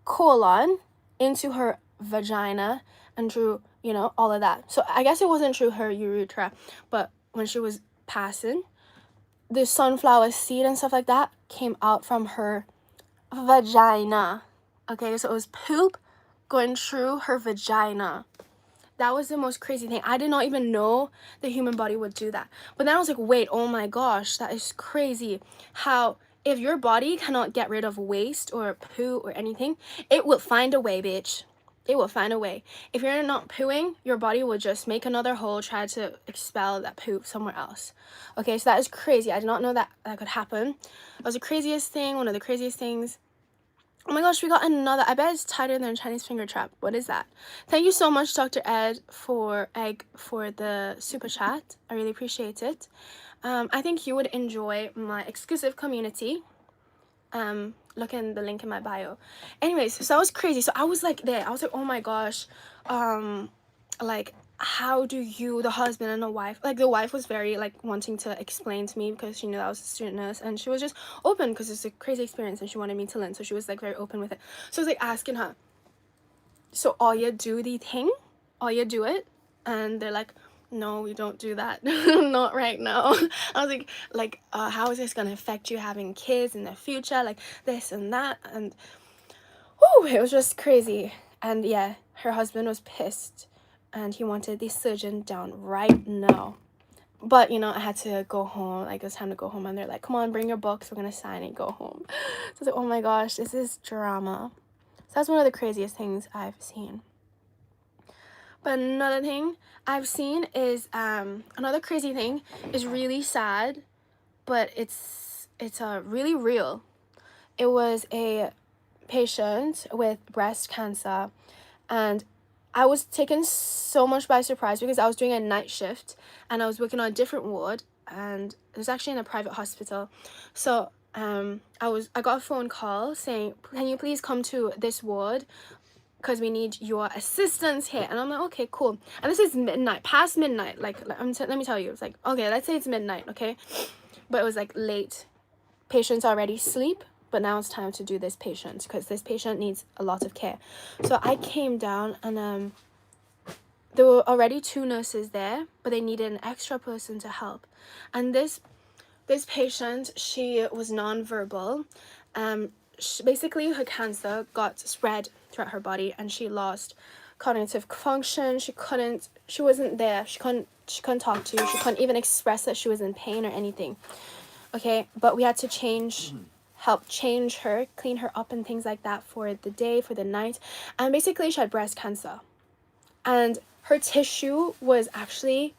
colon into her vagina and through, you know, all of that. So I guess it wasn't through her urethra, but when she was passing, the sunflower seed and stuff like that came out from her vagina. Okay, so it was poop going through her vagina. That was the most crazy thing. I did not even know the human body would do that. But then I was like, wait, oh my gosh, that is crazy. How if your body cannot get rid of waste or poo or anything, it will find a way, bitch. It will find a way. If you're not pooing, your body will just make another hole, try to expel that poo somewhere else. Okay, so that is crazy. I did not know that that could happen. That was the craziest thing, one of the craziest things. Oh my gosh, we got another. I bet it's tighter than a Chinese finger trap. What is that? Thank you so much, Dr. Ed, for the super chat. I really appreciate it. I think you would enjoy my exclusive community. Look in the link in my bio. Anyways, so that was crazy. So I was like there. I was like, oh my gosh. Like, how do you, the husband and the wife, like the wife was very like wanting to explain to me because she knew I was a student nurse, and she was just open because it's a crazy experience and she wanted me to learn, so she was like very open with it. So I was like asking her, so all you do the thing, all you do it? And they're like, no, we don't do that. Not right now. I was like how is this gonna affect you having kids in the future, like this and that? And whew, it was just crazy. And yeah, her husband was pissed and he wanted the surgeon down right now. But, you know, I had to go home. Like, it was time to go home. And they're like, come on, bring your books. We're going to sign and go home. So I was like, oh my gosh, this is drama. So that's one of the craziest things I've seen. But another thing I've seen is, another crazy thing is really sad, but it's really real. It was a patient with breast cancer, and I was taken so much by surprise because I was doing a night shift and I was working on a different ward, and it was actually in a private hospital. So I got a phone call saying, can you please come to this ward because we need your assistance here. And I'm like, okay, cool. And this is midnight, past midnight. Like let me tell you, it's like, okay, let's say it's midnight, okay? But it was like late. Patients already sleep, but now it's time to do this patient because this patient needs a lot of care. So I came down, and there were already 2 nurses there, but they needed an extra person to help. And this patient, she was nonverbal. Basically her cancer got spread throughout her body and she lost cognitive function. She wasn't there. She couldn't talk to you. She couldn't even express that she was in pain or anything. Okay, but we had to help change her, clean her up and things like that for the day, for the night. And basically she had breast cancer. And her tissue was actually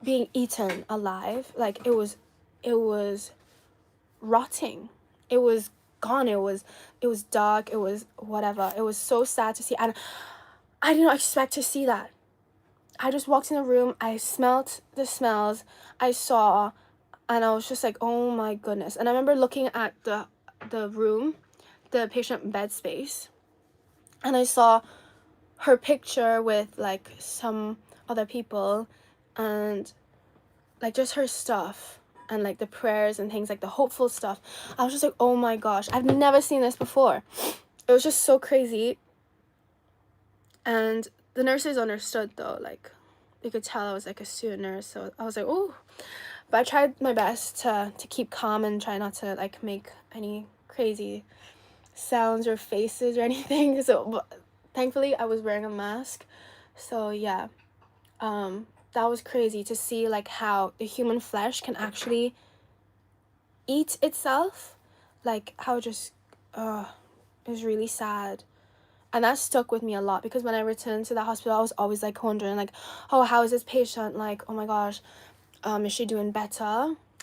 being eaten alive. Like it was rotting. It was gone. It was dark. It was whatever. It was so sad to see. And I did not expect to see that. I just walked in the room. I smelled the smells. I saw, and I was just like, oh my goodness. And I remember looking at the room, the patient bed space, and I saw her picture with like some other people and like just her stuff and like the prayers and things, like the hopeful stuff. I was just like, oh my gosh, I've never seen this before. It was just so crazy. And the nurses understood though, like they could tell I was like a student nurse, so I was like, oh. But I tried my best to keep calm and try not to like make any crazy sounds or faces or anything. So but thankfully I was wearing a mask. So yeah, that was crazy to see like how the human flesh can actually eat itself, like how just it was really sad. And that stuck with me a lot because when I returned to the hospital, I was always like wondering like, oh, how is this patient, like, oh my gosh, is she doing better?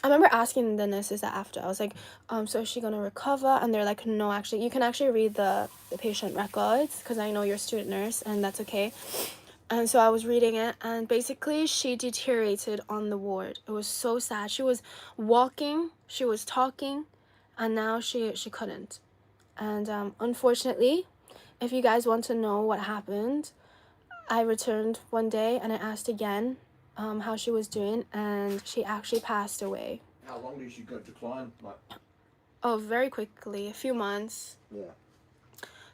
I remember asking the nurses that after. I was like, so is she gonna recover? And they're like, no, actually, you can actually read the patient records because I know you're a student nurse and that's okay. And so I was reading it, and basically she deteriorated on the ward. It was so sad. She was walking, she was talking, and now she couldn't. And unfortunately, if you guys want to know what happened, I returned one day and I asked again how she was doing, and she actually passed away. How long did she go decline? Like, oh, very quickly, a few months. yeah.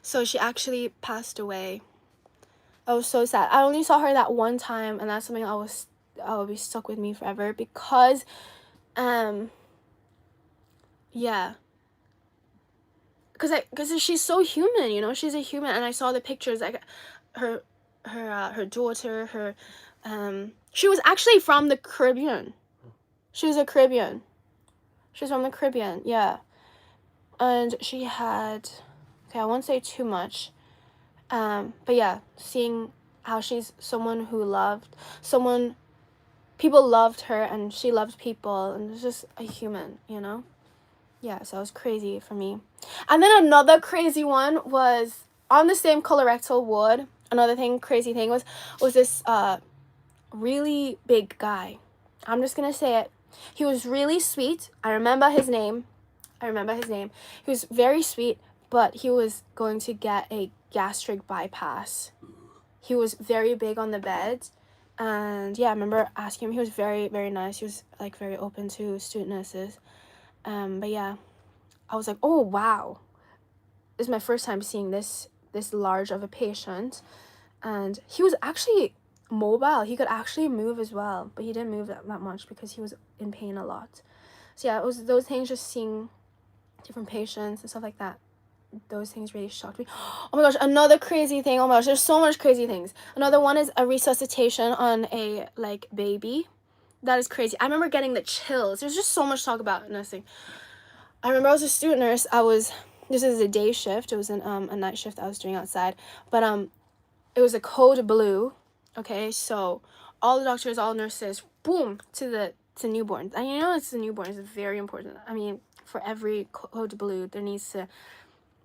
So she actually passed away. I was so sad. I only saw her that one time, and that's something will be stuck with me forever because, yeah. Because she's so human, you know, she's a human, and I saw the pictures, like, her daughter, she was actually from the Caribbean. She was a Caribbean. She was from the Caribbean, yeah. And she had, okay, I won't say too much, but yeah, seeing how she's someone who people loved her, and she loved people, and it's just a human, you know? Yeah, so it was crazy for me. And then another crazy one was on the same colorectal ward. Another crazy thing was this really big guy. I'm just gonna say it. He was really sweet. I remember his name. He was very sweet, but he was going to get a gastric bypass. He was very big on the bed. And yeah, I remember asking him. He was very, very nice. He was like very open to student nurses. But yeah, I was like, oh wow, this is my first time seeing this large of a patient. And he was actually mobile. He could actually move as well, but he didn't move that much because he was in pain a lot. So yeah, it was those things, just seeing different patients and stuff like that. Those things really shocked me. Oh my gosh, another crazy thing. Oh my gosh, there's so much crazy things. Another one is a resuscitation on a like baby. That is crazy. I remember getting the chills. There's just so much talk about nursing. I remember I was a student nurse. This is a day shift. It was a night shift I was doing outside. But it was a code blue. Okay, so all the doctors, all nurses, boom, to newborns. And you know, it's the newborns. It's very important. I mean, for every code blue, there needs to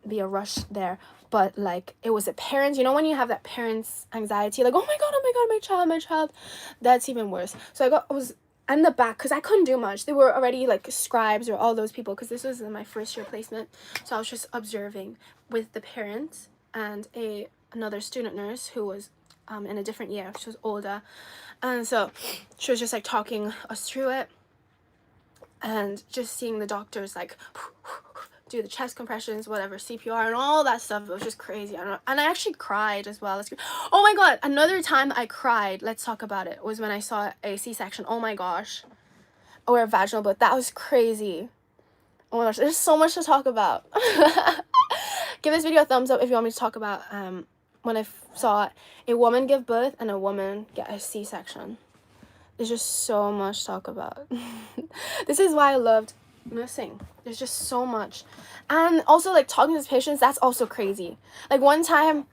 be a rush there. But like, it was a parent. You know, when you have that parent's anxiety, like, oh my god, my child, that's even worse. So I was in the back because I couldn't do much. They were already like scribes or all those people, because this was my first year placement. So I was just observing with the parents and another student nurse who was in a different year. She was older, and so she was just like talking us through it, and just seeing the doctors like do the chest compressions, whatever, CPR and all that stuff. It was just crazy. And I actually cried as well. Oh my god, another time I cried, let's talk about it, was when I saw a C-section. Oh my gosh. Or a vaginal birth. That was crazy. Oh my gosh, there's so much to talk about. Give this video a thumbs up if you want me to talk about when I saw a woman give birth and a woman get a C-section. There's just so much to talk about. This is why I loved nursing. There's just so much. And also, like, talking to these patients, that's also crazy. Like, one time,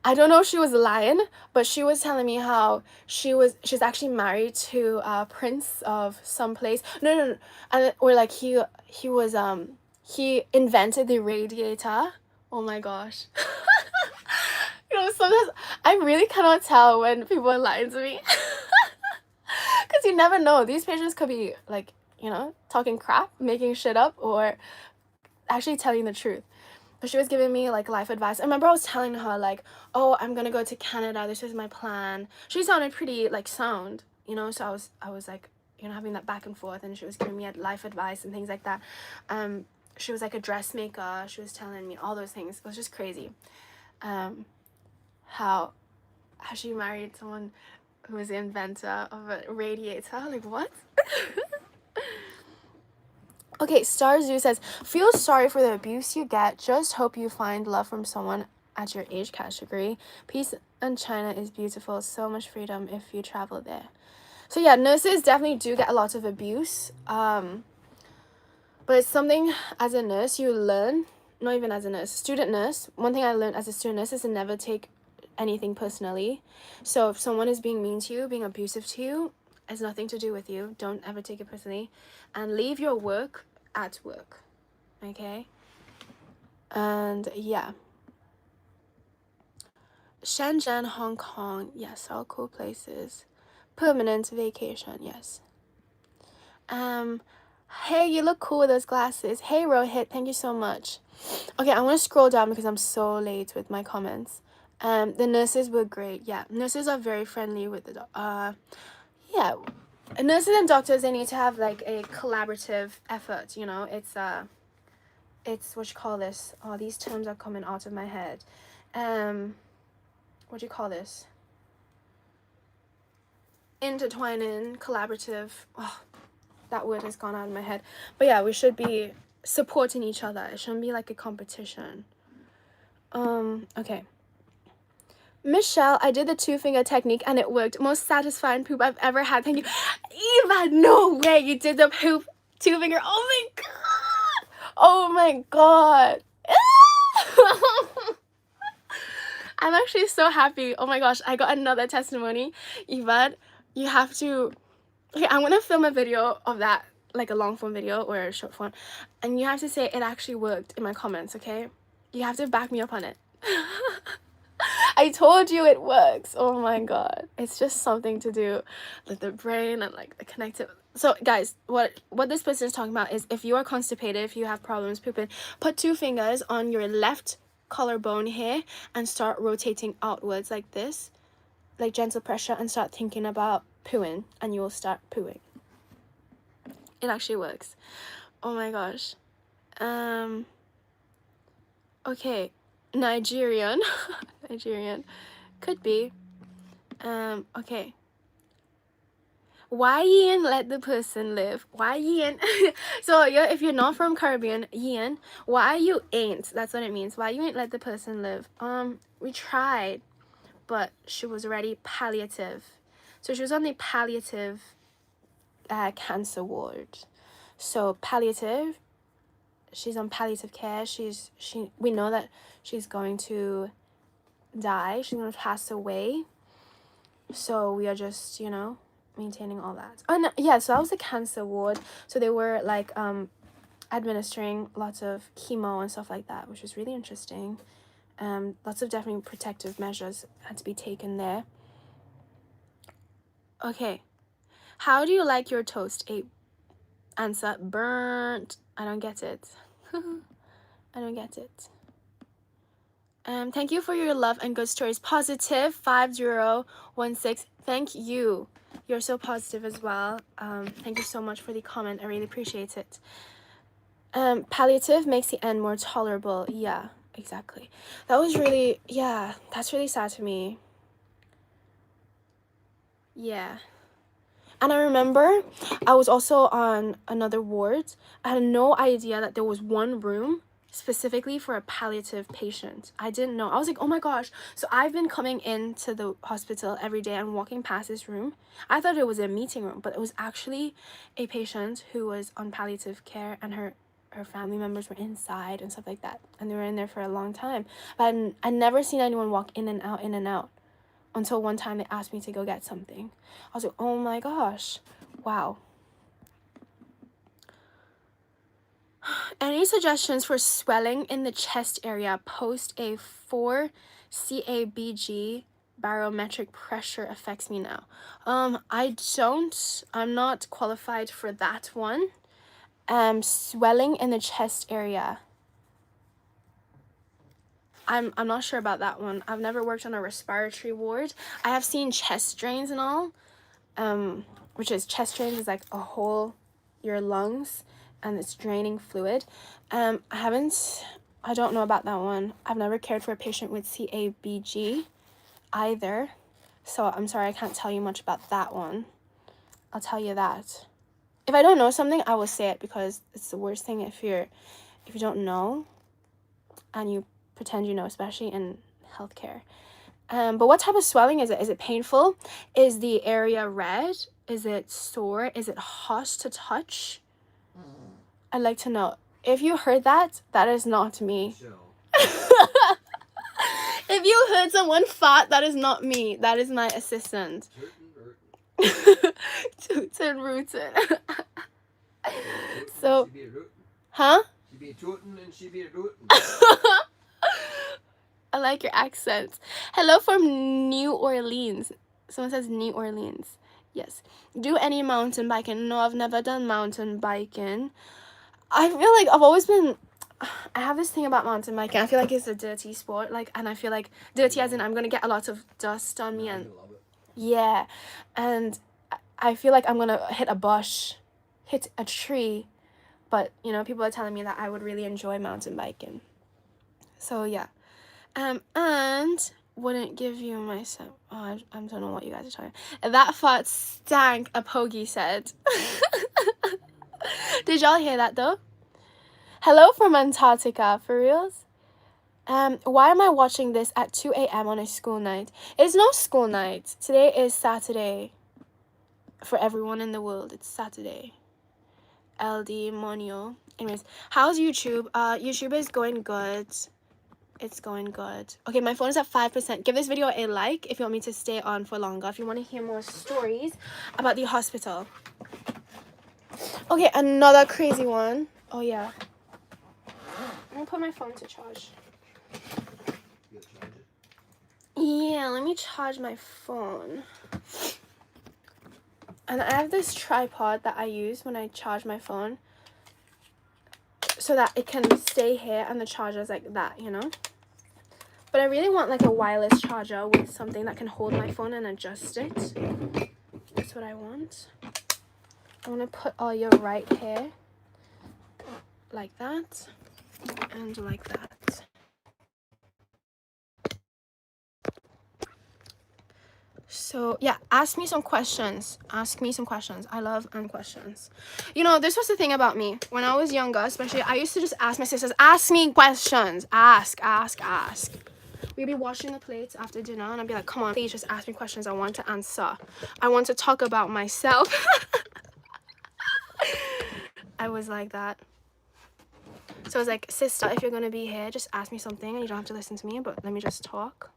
I don't know if she was lying, but she was telling me how she's actually married to a prince of some place. No. And or like he invented the radiator. Oh my gosh. You know, sometimes I really cannot tell when people are lying to me. Because you never know. These patients could be like, you know, talking crap, making shit up, or actually telling the truth. But she was giving me like life advice. I remember I was telling her like, oh, I'm gonna go to Canada, this is my plan. She sounded pretty like sound, you know, so I was like, you know, having that back and forth, and she was giving me life advice and things like that. She was like a dressmaker. She was telling me all those things. It was just crazy. How she married someone who was the inventor of a radiator. Like, what? Okay, Star Zoo says, feel sorry for the abuse you get. Just hope you find love from someone at your age category. Peace in China is beautiful. So much freedom if you travel there. So yeah, nurses definitely do get a lot of abuse. But it's something as a nurse you learn, not even as a nurse, student nurse. One thing I learned as a student nurse is to never take anything personally. So if someone is being mean to you, being abusive to you, has nothing to do with you. Don't ever take it personally. And leave your work at work. Okay? And yeah. Shenzhen, Hong Kong. Yes, all cool places. Permanent vacation. Yes. Hey, you look cool with those glasses. Hey, Rohit, thank you so much. Okay, I'm gonna scroll down because I'm so late with my comments. The nurses were great. Yeah, nurses are very friendly with the yeah, nurses and doctors, they need to have like a collaborative effort. You know, it's what you call this? Oh, these terms are coming out of my head. What do you call this? Intertwining, collaborative. Oh, that word has gone out of my head. But yeah, we should be supporting each other. It shouldn't be like a competition. Okay. Michelle, I did the 2-finger technique and it worked. Most satisfying poop I've ever had. Thank you. Eva, no way you did the poop 2-finger. Oh my god. Oh my god. I'm actually so happy. Oh my gosh, I got another testimony. Eva, you have to... Okay, I'm gonna film a video of that, like a long form video or a short form, and you have to say it actually worked in my comments, okay? You have to back me up on it. I told you it works. Oh my god. It's just something to do with the brain and like the connective. So guys, what this person is talking about is if you are constipated, if you have problems pooping, put 2 fingers on your left collarbone here and start rotating outwards like this, like gentle pressure, and start thinking about pooing, and you will start pooing. It actually works. Oh my gosh. Okay, Nigerian. Nigerian could be. Okay, why Ian let the person live? Why Ian? So yeah, if you're not from Caribbean, Ian, why you ain't, that's what it means. Why you ain't let the person live? We tried, but she was already palliative. So she was on the palliative cancer ward. So palliative, she's on palliative care. We know that she's going to die. She's going to pass away. So we are just, you know, maintaining all that. Oh no, yeah, so that was a cancer ward. So they were like administering lots of chemo and stuff like that, which was really interesting. Lots of definitely protective measures had to be taken there. Okay, how do you like your toast? A answer: burnt. I don't get it. I don't get it. Thank you for your love and good stories. Positive 5016. Thank you. You're so positive as well. Thank you so much for the comment. I really appreciate it. Palliative makes the end more tolerable. Yeah, exactly. That was really, yeah, that's really sad to me. Yeah. And I remember I was also on another ward. I had no idea that there was one room specifically for a palliative patient. I didn't know. I was like, oh my gosh. So I've been coming into the hospital every day and walking past this room. I thought it was a meeting room, but it was actually a patient who was on palliative care, and her family members were inside and stuff like that. And they were in there for a long time. But I'd never seen anyone walk in and out. Until one time they asked me to go get something. I was like, oh my gosh, wow. Any suggestions for swelling in the chest area post a 4 CABG barometric pressure affects me now? I'm not qualified for that one. Swelling in the chest area, I'm not sure about that one. I've never worked on a respiratory ward. I have seen chest drains and all, which is chest drains is like a hole your lungs and it's draining fluid. I don't know about that one. I've never cared for a patient with CABG either, so I'm sorry I can't tell you much about that one. I'll tell you that. if I don't know something, I will say it, because it's the worst thing if you don't know and you pretend you know, especially in healthcare. But what type of swelling is it? Is it painful? Is the area red? Is it sore? Is it hot to touch? I'd like to know. If you heard that, that is not me. If you heard someone fart, that is not me. That is my assistant. Tootin' rootin'. So, huh? She be tootin' and she be rootin'. I like your accents. Hello from New Orleans. Someone says New Orleans. Yes. Do any mountain biking? No, I've never done mountain biking. I feel like I've always been... I have this thing about mountain biking. I feel like it's a dirty sport. Like, and I feel like dirty as in I'm going to get a lot of dust on me. And yeah. And I feel like I'm going to hit a bush, hit a tree. But, you know, people are telling me that I would really enjoy mountain biking. So, yeah. And wouldn't give you my son. Oh, I don't know what you guys are talking about. That fart stank, a pogie said. Did y'all hear that though? Hello from Antarctica, for reals? Why am I watching this at 2 a.m. on a school night? It's no school night. Today is Saturday. For everyone in the world, it's Saturday. LD Monio. Anyways, how's YouTube? YouTube is going good. It's going good. Okay, my phone is at 5%. Give this video a like if you want me to stay on for longer. If you want to hear more stories about the hospital. Okay, another crazy one. Oh, yeah. I'm going to put my phone to charge. Yeah, let me charge my phone. And I have this tripod that I use when I charge my phone, so that it can stay here and the charger's like that, you know? But I really want like a wireless charger with something that can hold my phone and adjust it. That's what I want. I want to put all your right here like that and like that. So yeah, ask me some questions. Ask me some questions. I love questions. You know, this was the thing about me. When I was younger, especially, I used to just ask my sisters, ask me questions. Ask. We'd be washing the plates after dinner and I'd be like, come on, please just ask me questions. I want to answer. I want to talk about myself. I was like that. So I was like, sister, if you're going to be here, just ask me something and you don't have to listen to me, but let me just talk.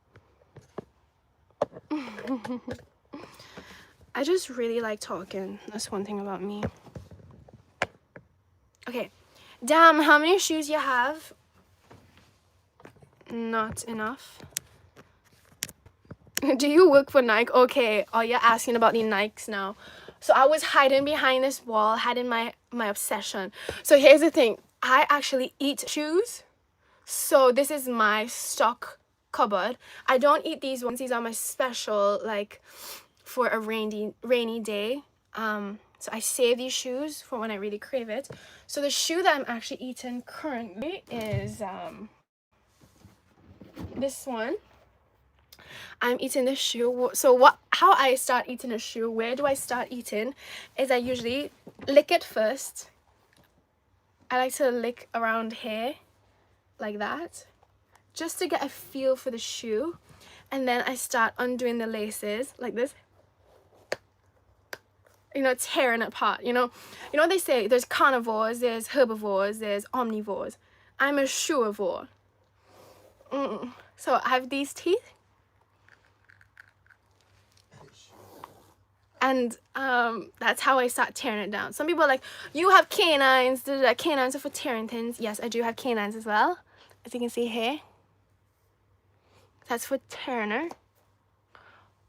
I just really like talking. That's one thing about me. Okay. Damn, how many shoes you have? Not enough. Do you work for Nike? Okay. Oh, you're asking about the Nikes now. So I was hiding behind this wall, hiding my obsession. So here's the thing. I actually eat shoes. So this is my stock cupboard. I don't eat these ones. These are my special, like, for a rainy day. So I save these shoes for when I really crave it. So the shoe that I'm actually eating currently is this one. I'm eating this shoe. So how I start eating a shoe, where do I start eating, is I usually lick it first. I like to lick around here like that, just to get a feel for the shoe. And then I start undoing the laces like this, you know, tearing it apart. You know what they say, there's carnivores, there's herbivores, there's omnivores. I'm a shoeivore. So I have these teeth, and that's how I start tearing it down. Some people are like, you have canines. Canines are for tearing things. Yes, I do have canines as well, as you can see here. That's for Turner,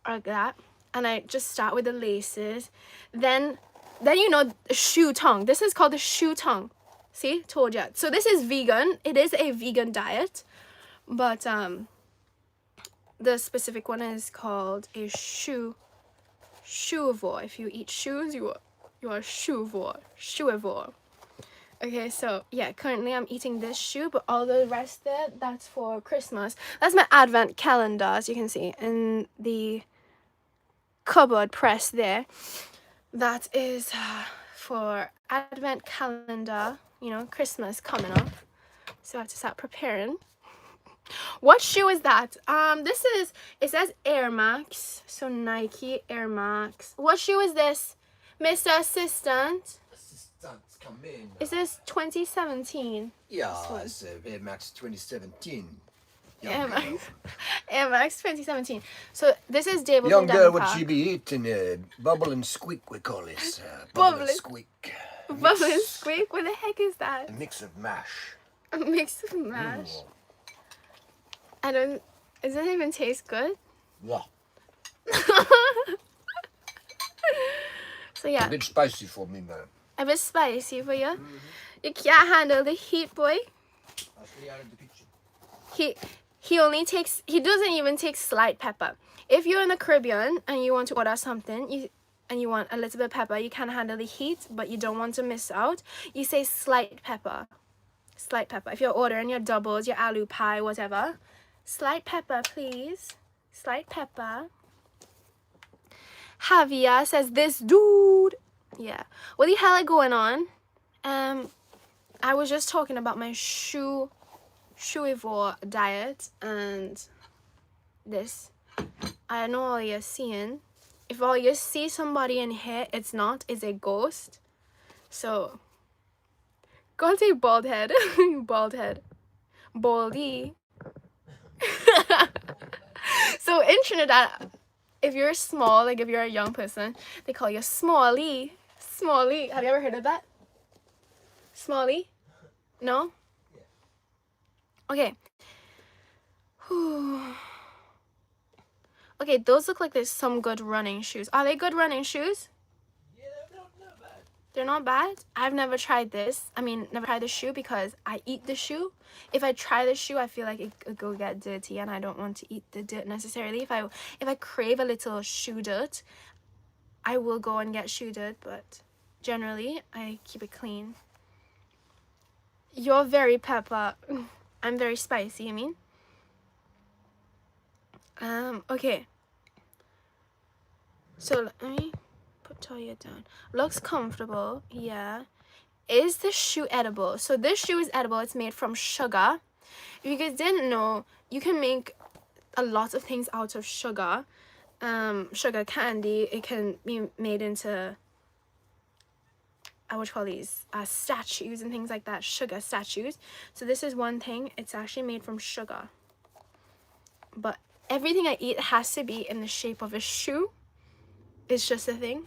like that. And I just start with the laces. Then you know, the shoe tongue. This is called the shoe tongue. See, told you. So this is vegan. It is a vegan diet, but the specific one is called a shoeivore. If you eat shoes, you are shoeivore. Okay, so yeah, currently I'm eating this shoe, but all the rest there, that's for Christmas. That's my advent calendar, as you can see in the cupboard press there. That is for advent calendar. You know, Christmas coming up, so I have to start preparing. What shoe is that? This is, it says Air Max, so Nike Air Max. What shoe is this, Mr. Assistant? Assistants, come in. Is this 2017? Yeah, it's Air Max 2017. Air Max. Air Max 2017. So this is David. Young girl, what she be eating? Bubble and squeak, we call this. Bubble and squeak. Bubble and squeak? What the heck is that? A mix of mash. A mix of mash. I don't. Does that even taste good? Yeah. So yeah. A bit spicy for me, man. A bit spicy for you. You can't handle the heat, boy. I'll stay out of the kitchen. He only takes. He doesn't even take slight pepper. If you're in the Caribbean and you want to order something, you want a little bit of pepper, you can't handle the heat, but you don't want to miss out, you say slight pepper. Slight pepper. If you're ordering your doubles, your aloo pie, whatever, slight pepper, please. Slight pepper. Javier says, this dude. Yeah. What the hell is going on? I was just talking about my shoeivore diet and this. I don't know all you're seeing. If all you see somebody in here, it's a ghost. So, got a bald head. Bald head. Baldy. So in Trinidad, if you're small, like if you're a young person, they call you Smally. Smally. Have you ever heard of that? Smally? No? Okay. Okay, those look like there's some good running shoes. Are they good running shoes? Yeah, they're not bad. They're not bad? I've never tried this. I mean, never tried the shoe because I eat the shoe. If I try the shoe, I feel like it could go get dirty and I don't want to eat the dirt necessarily. If I crave a little shoe dirt, I will go and get shoe dirt, but generally, I keep it clean. You're very pepper. I'm very spicy, you mean? Okay. So let me put Toya down. Looks comfortable, yeah. Is the shoe edible? So this shoe is edible. It's made from sugar. If you guys didn't know, you can make a lot of things out of sugar. Sugar candy. It can be made into what you call these statues and things like that. Sugar statues. So this is one thing. It's actually made from sugar. But everything I eat has to be in the shape of a shoe. It's just a thing.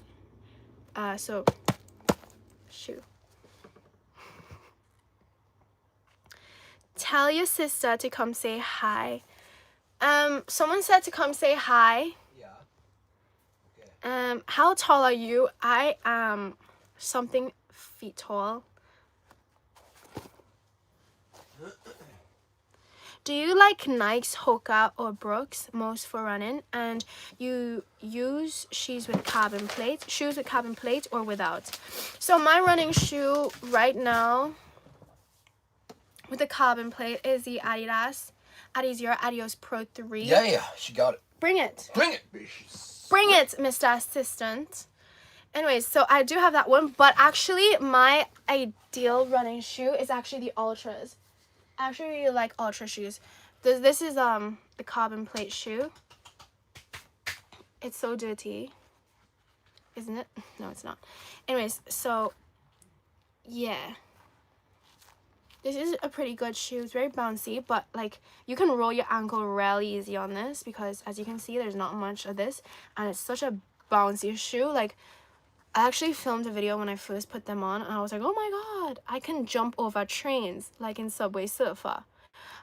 So shoe. Tell your sister to come say hi. Someone said to come say hi. Yeah. Okay. How tall are you? I am something feet tall. Do you like Nikes, Hoka, or Brooks most for running? And you use shoes with carbon plate or without? So my running shoe right now with the carbon plate is the Adidas Adizero Adios Pro 3. Yeah, she got it. Bring it. Bring it, bitch. Bring it, Mr. Assistant. Anyways, so I do have that one, but actually my ideal running shoe is actually the Ultras. I actually really like Ultra shoes. This is the carbon plate shoe. It's so dirty, isn't it? No, it's not. Anyways, so yeah. This is a pretty good shoe. It's very bouncy, but like you can roll your ankle really easy on this because as you can see, there's not much of this, and it's such a bouncy shoe. Like I actually filmed a video when I first put them on, and I was like, oh my god, I can jump over trains like in Subway Surfer.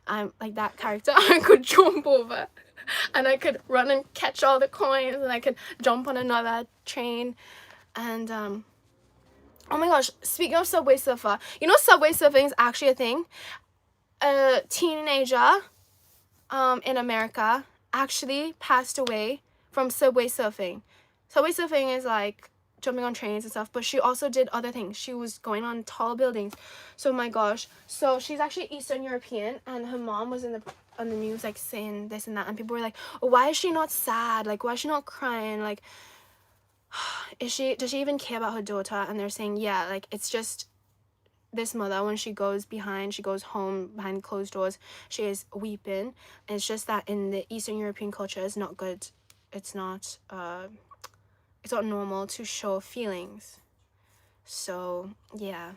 I'm like that character. I could jump over, and I could run and catch all the coins, and I could jump on another train, and oh my gosh, speaking of Subway Surfer, you know Subway Surfing is actually a thing. A teenager in America actually passed away from Subway Surfing. Subway Surfing is like jumping on trains and stuff, but she also did other things. She was going on tall buildings. So my gosh. So she's actually Eastern European, and her mom was on the news like saying this and that, and people were like, oh, why is she not sad? Like, why is she not crying? Like, does she even care about her daughter? And they're saying, yeah, like, it's just this mother, when she goes home behind closed doors, she is weeping. And it's just that in the Eastern European culture, it's not good. It's not normal to show feelings. So yeah,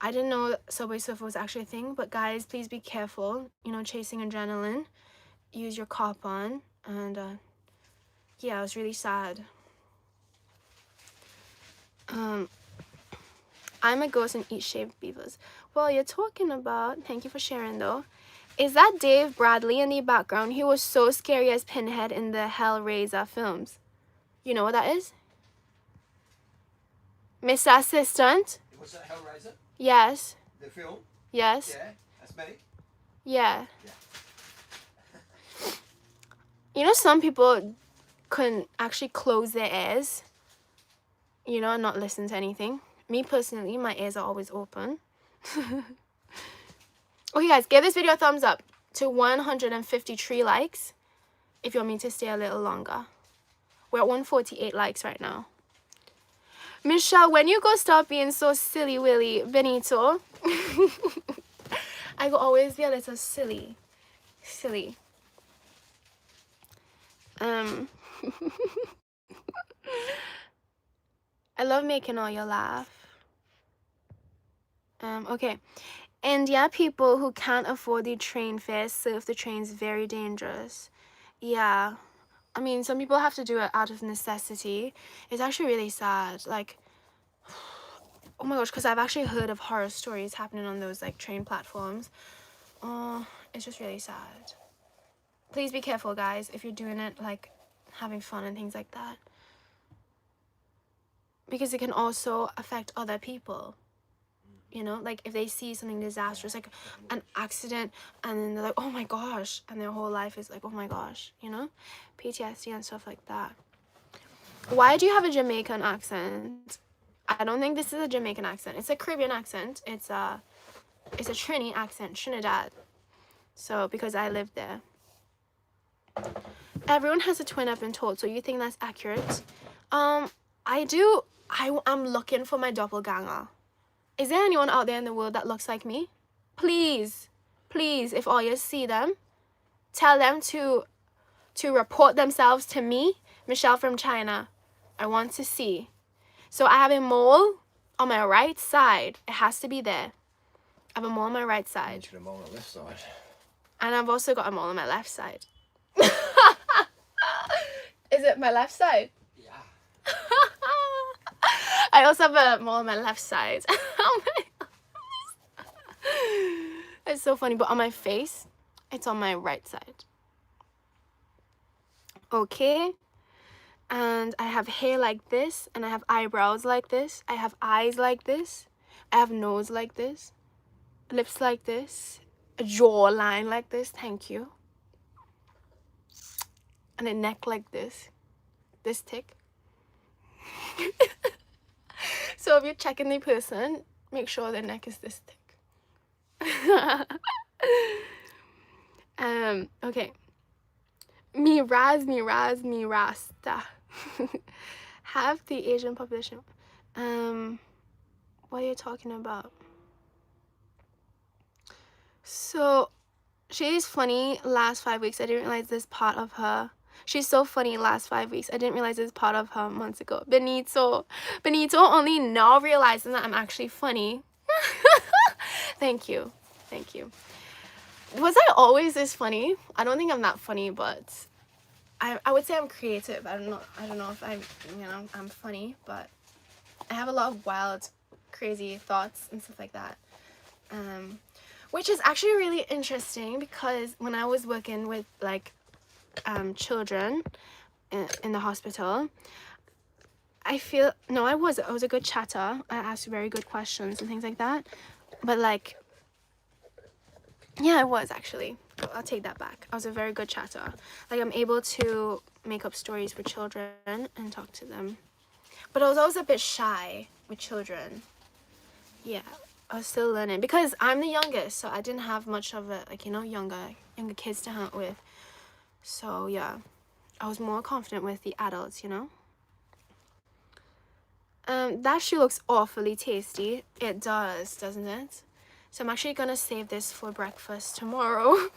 I didn't know Subway Surfer was actually a thing, but guys, please be careful, you know, chasing adrenaline. Use your cop on. And yeah, it was really sad. I'm a ghost and eat shaved beavers. Well, you're talking about, thank you for sharing though. Is that Dave Bradley in the background? He was so scary as Pinhead in the Hellraiser films. You know what that is? Mr. Assistant? What's that, Hellraiser? Yes. The film? Yes. Yeah, that's me. Yeah. You know, some people can actually close their ears, you know, and not listen to anything. Me personally, my ears are always open. Okay guys, give this video a thumbs up to 153 likes if you want me to stay a little longer. We're at 148 likes right now. Michelle, when you go stop being so silly willy, Benito? I will always be a little silly. I love making all you laugh. Okay. India people who can't afford the train fare surf the trains very dangerous. Yeah. I mean, some people have to do it out of necessity. It's actually really sad. Like, oh my gosh, because I've actually heard of horror stories happening on those, like, train platforms. Oh, it's just really sad. Please be careful, guys, if you're doing it, like, having fun and things like that. Because it can also affect other people. You know, like, if they see something disastrous, like an accident, and then they're like, oh my gosh, and their whole life is like, oh my gosh, you know, PTSD and stuff like that. Why do you have a Jamaican accent? I don't think this is a Jamaican accent. It's a Caribbean accent. It's a Trini accent, Trinidad. So, because I lived there. Everyone has a twin, I've been told, so you think that's accurate? I do. I'm looking for my doppelganger. Is there anyone out there in the world that looks like me? Please, if all you see them, tell them to report themselves to me, Michelle from China. I want to see. So I have a mole on my right side. It has to be there. I have a mole on my right side. A mole on the left side. And I've also got a mole on my left side. Is it my left side? Yeah. I also have a mole on my left side. Oh my gosh. It's so funny, but on my face, it's on my right side. Okay. And I have hair like this, and I have eyebrows like this. I have eyes like this. I have nose like this. Lips like this. A jawline like this. Thank you. And a neck like this. This thick. So if you're checking the person, make sure their neck is this thick. Okay. Me rasta. Have the Asian population. What are you talking about? So she's funny last 5 weeks. I didn't realize this part of her. She's so funny last 5 weeks. I didn't realize this part of her months ago. Benito only now realizing that I'm actually funny. Thank you. Was I always this funny? I don't think I'm that funny, but I would say I'm creative. I don't know if I'm funny, but I have a lot of wild, crazy thoughts and stuff like that. Which is actually really interesting because when I was working with like children in the hospital, I was a good chatter. I asked very good questions and things like that. But like, yeah, I was actually. I'll take that back. I was a very good chatter. Like, I'm able to make up stories for children and talk to them. But I was always a bit shy with children. Yeah, I was still learning because I'm the youngest, so I didn't have much of a, like, you know, younger kids to hang out with. So yeah, I was more confident with the adults, you know. That shoe looks awfully tasty. It does, doesn't it? So I'm actually gonna save this for breakfast tomorrow.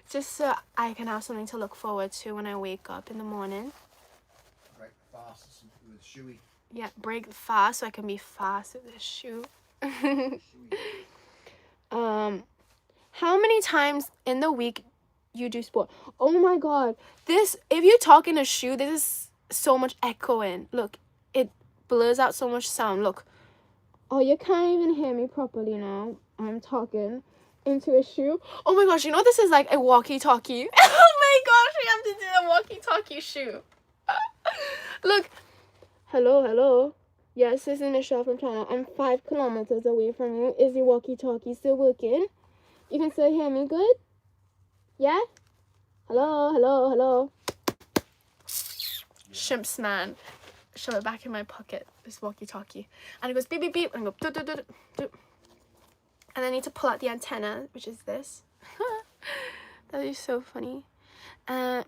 Just so I can have something to look forward to when I wake up in the morning. Break fast with shoey. Yeah, break fast so I can be fast with this shoe. How many times in the week you do sport? Oh my god. This, if you talk in a shoe, this is so much echoing. Look, it blurs out so much sound. Look. Oh, you can't even hear me properly now. I'm talking into a shoe. Oh my gosh, you know this is like a walkie-talkie. Oh my gosh, we have to do a walkie-talkie shoe. Look. Hello, hello. Yes, this is Michelle from China. I'm 5 kilometers away from you. Is your walkie-talkie still working? You can still hear me good? Yeah? Hello, hello, hello. Shimps, man. Shove it back in my pocket, this walkie-talkie. And it goes beep, beep, beep. And I go doot, doot, doot, doot. And I need to pull out the antenna, which is this. That would be so funny.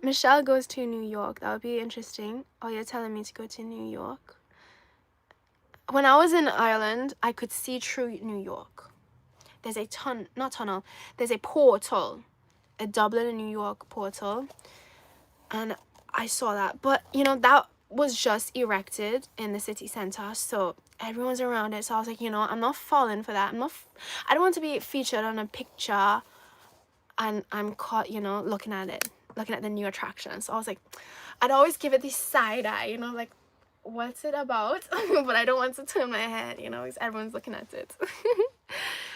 Michelle goes to New York. That would be interesting. Oh, you're telling me to go to New York? When I was in Ireland, I could see through New York. There's a there's a portal. A Dublin and New York portal. And I saw that. But, you know, that was just erected in the city center. So everyone's around it. So I was like, you know, I'm not falling for that. I don't want to be featured on a picture and I'm caught, you know, looking at the new attraction. So I was like, I'd always give it this side eye, you know, like, what's it about? But I don't want to turn my head, you know, because everyone's looking at it.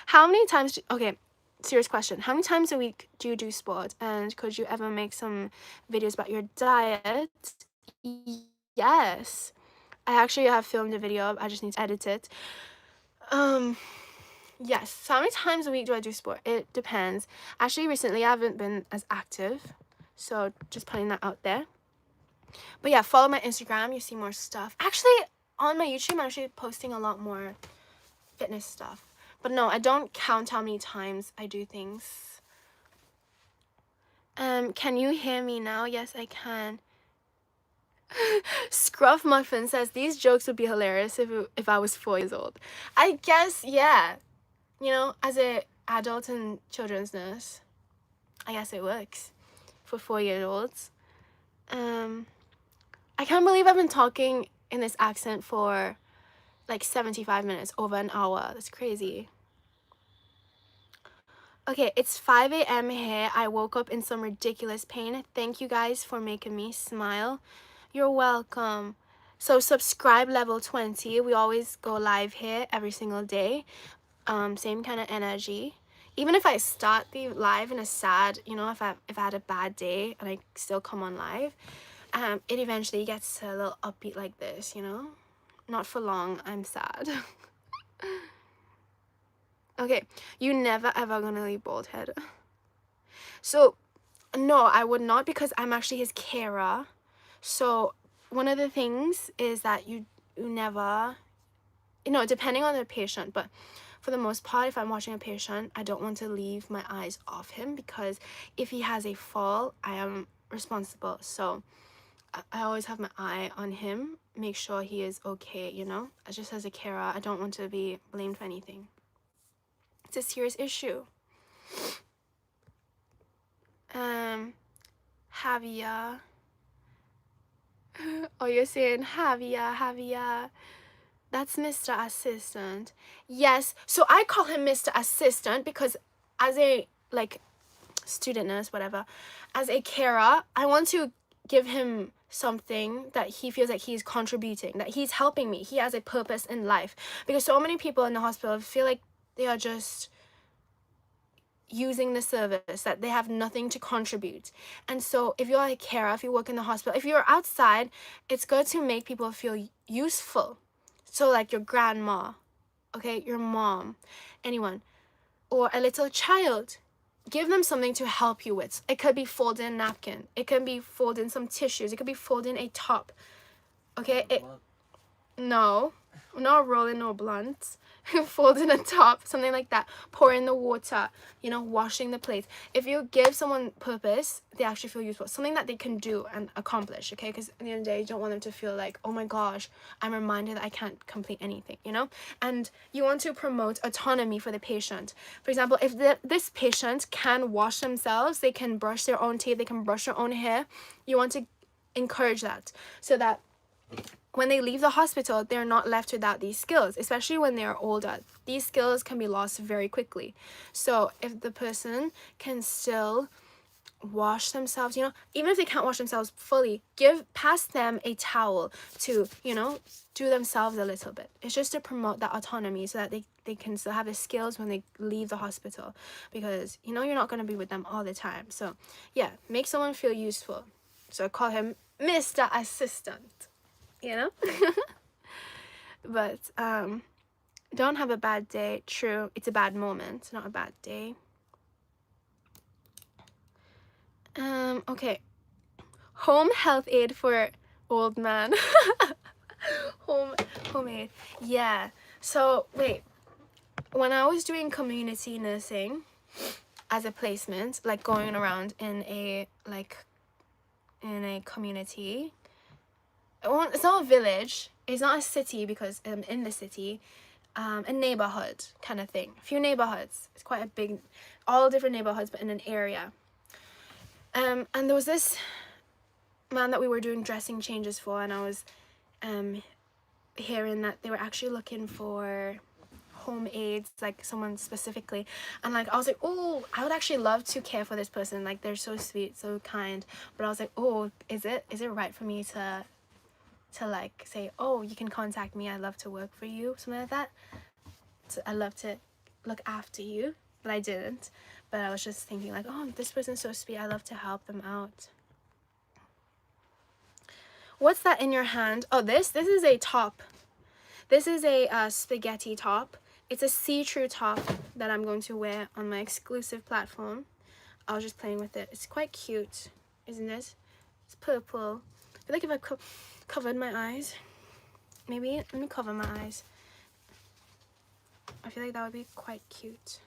How many times okay, serious question. How many times a week do you do sport? And could you ever make some videos about your diet? Yes. I actually have filmed a video. I just need to edit it. Yes. So how many times a week do I do sport? It depends. Actually, recently I haven't been as active. So just putting that out there. But yeah, follow my Instagram. You see more stuff. Actually, on my YouTube, I'm actually posting a lot more fitness stuff. But no, I don't count how many times I do things. Can you hear me now? Yes, I can. Scruff Muffin says, these jokes would be hilarious if I was 4 years old. I guess, yeah. You know, as a adult and children's nurse, I guess it works for 4-year-olds. I can't believe I've been talking in this accent for like 75 minutes, over an hour. That's crazy. Okay, it's 5 a.m. here. I woke up in some ridiculous pain. Thank you guys for making me smile. You're welcome. So subscribe level 20. We always go live here every single day. Same kind of energy. Even if I start the live in a sad, you know, if I had a bad day and I still come on live, it eventually gets a little upbeat like this, you know? Not for long, I'm sad. Okay, you never ever gonna leave bald head. So, no, I would not, because I'm actually his carer. So, one of the things is that you never, you know, depending on the patient, but for the most part, if I'm watching a patient, I don't want to leave my eyes off him, because if he has a fall, I am responsible. So, I always have my eye on him, make sure he is okay, you know? Just as a carer, I don't want to be blamed for anything. It's a serious issue. Javier. Oh, you're saying Javier. That's Mr. Assistant. Yes, so I call him Mr. Assistant because as a, like, student nurse, whatever, as a carer, I want to give him something that he feels like he's contributing, that he's helping me. He has a purpose in life. Because so many people in the hospital feel like they are just using the service, that they have nothing to contribute. And so if you're a carer, if you work in the hospital, if you're outside, it's good to make people feel useful. So like your grandma, okay, your mom, anyone, or a little child. Give them something to help you with. It could be folding a napkin. It could be folding some tissues. It could be folding a top. Okay? No. not rolling no blunts, folding a top, something like that, pouring the water, you know, washing the plates. If you give someone purpose, they actually feel useful, something that they can do and accomplish, okay? Because at the end of the day, you don't want them to feel like, oh my gosh, I'm reminded that I can't complete anything, you know? And you want to promote autonomy for the patient. For example, if this patient can wash themselves, they can brush their own teeth, they can brush their own hair, you want to encourage that, so that when they leave the hospital, they're not left without these skills, especially when they're older. These skills can be lost very quickly. So if the person can still wash themselves, you know, even if they can't wash themselves fully, pass them a towel to, you know, do themselves a little bit. It's just to promote that autonomy, so that they can still have the skills when they leave the hospital, because, you know, you're not going to be with them all the time. So yeah, make someone feel useful. So I call him Mr. Assistant, you know. But don't have a bad day. True, it's a bad moment, not a bad day. Okay, home health aid for old man. home aid, yeah. So wait, when I was doing community nursing as a placement, like going around in a community, it's not a village, it's not a city, because I'm in the city, a neighborhood kind of thing, a few neighborhoods. It's quite a big, all different neighborhoods, but in an area. And there was this man that we were doing dressing changes for, and I was hearing that they were actually looking for home aides, like someone specifically, and like I was like, oh, I would actually love to care for this person, like they're so sweet, so kind. But I was like, oh, is it right for me to like say, oh, you can contact me, I'd love to work for you, something like that. So I'd love to look after you. But I didn't. But I was just thinking like, oh, this person's so sweet, I'd love to help them out. What's that in your hand? Oh, this is a top. This is a spaghetti top. It's a see-through top that I'm going to wear on my exclusive platform. I was just playing with it. It's quite cute, isn't it? It's purple. I feel like if I covered my eyes, maybe, let me cover my eyes. I feel like that would be quite cute.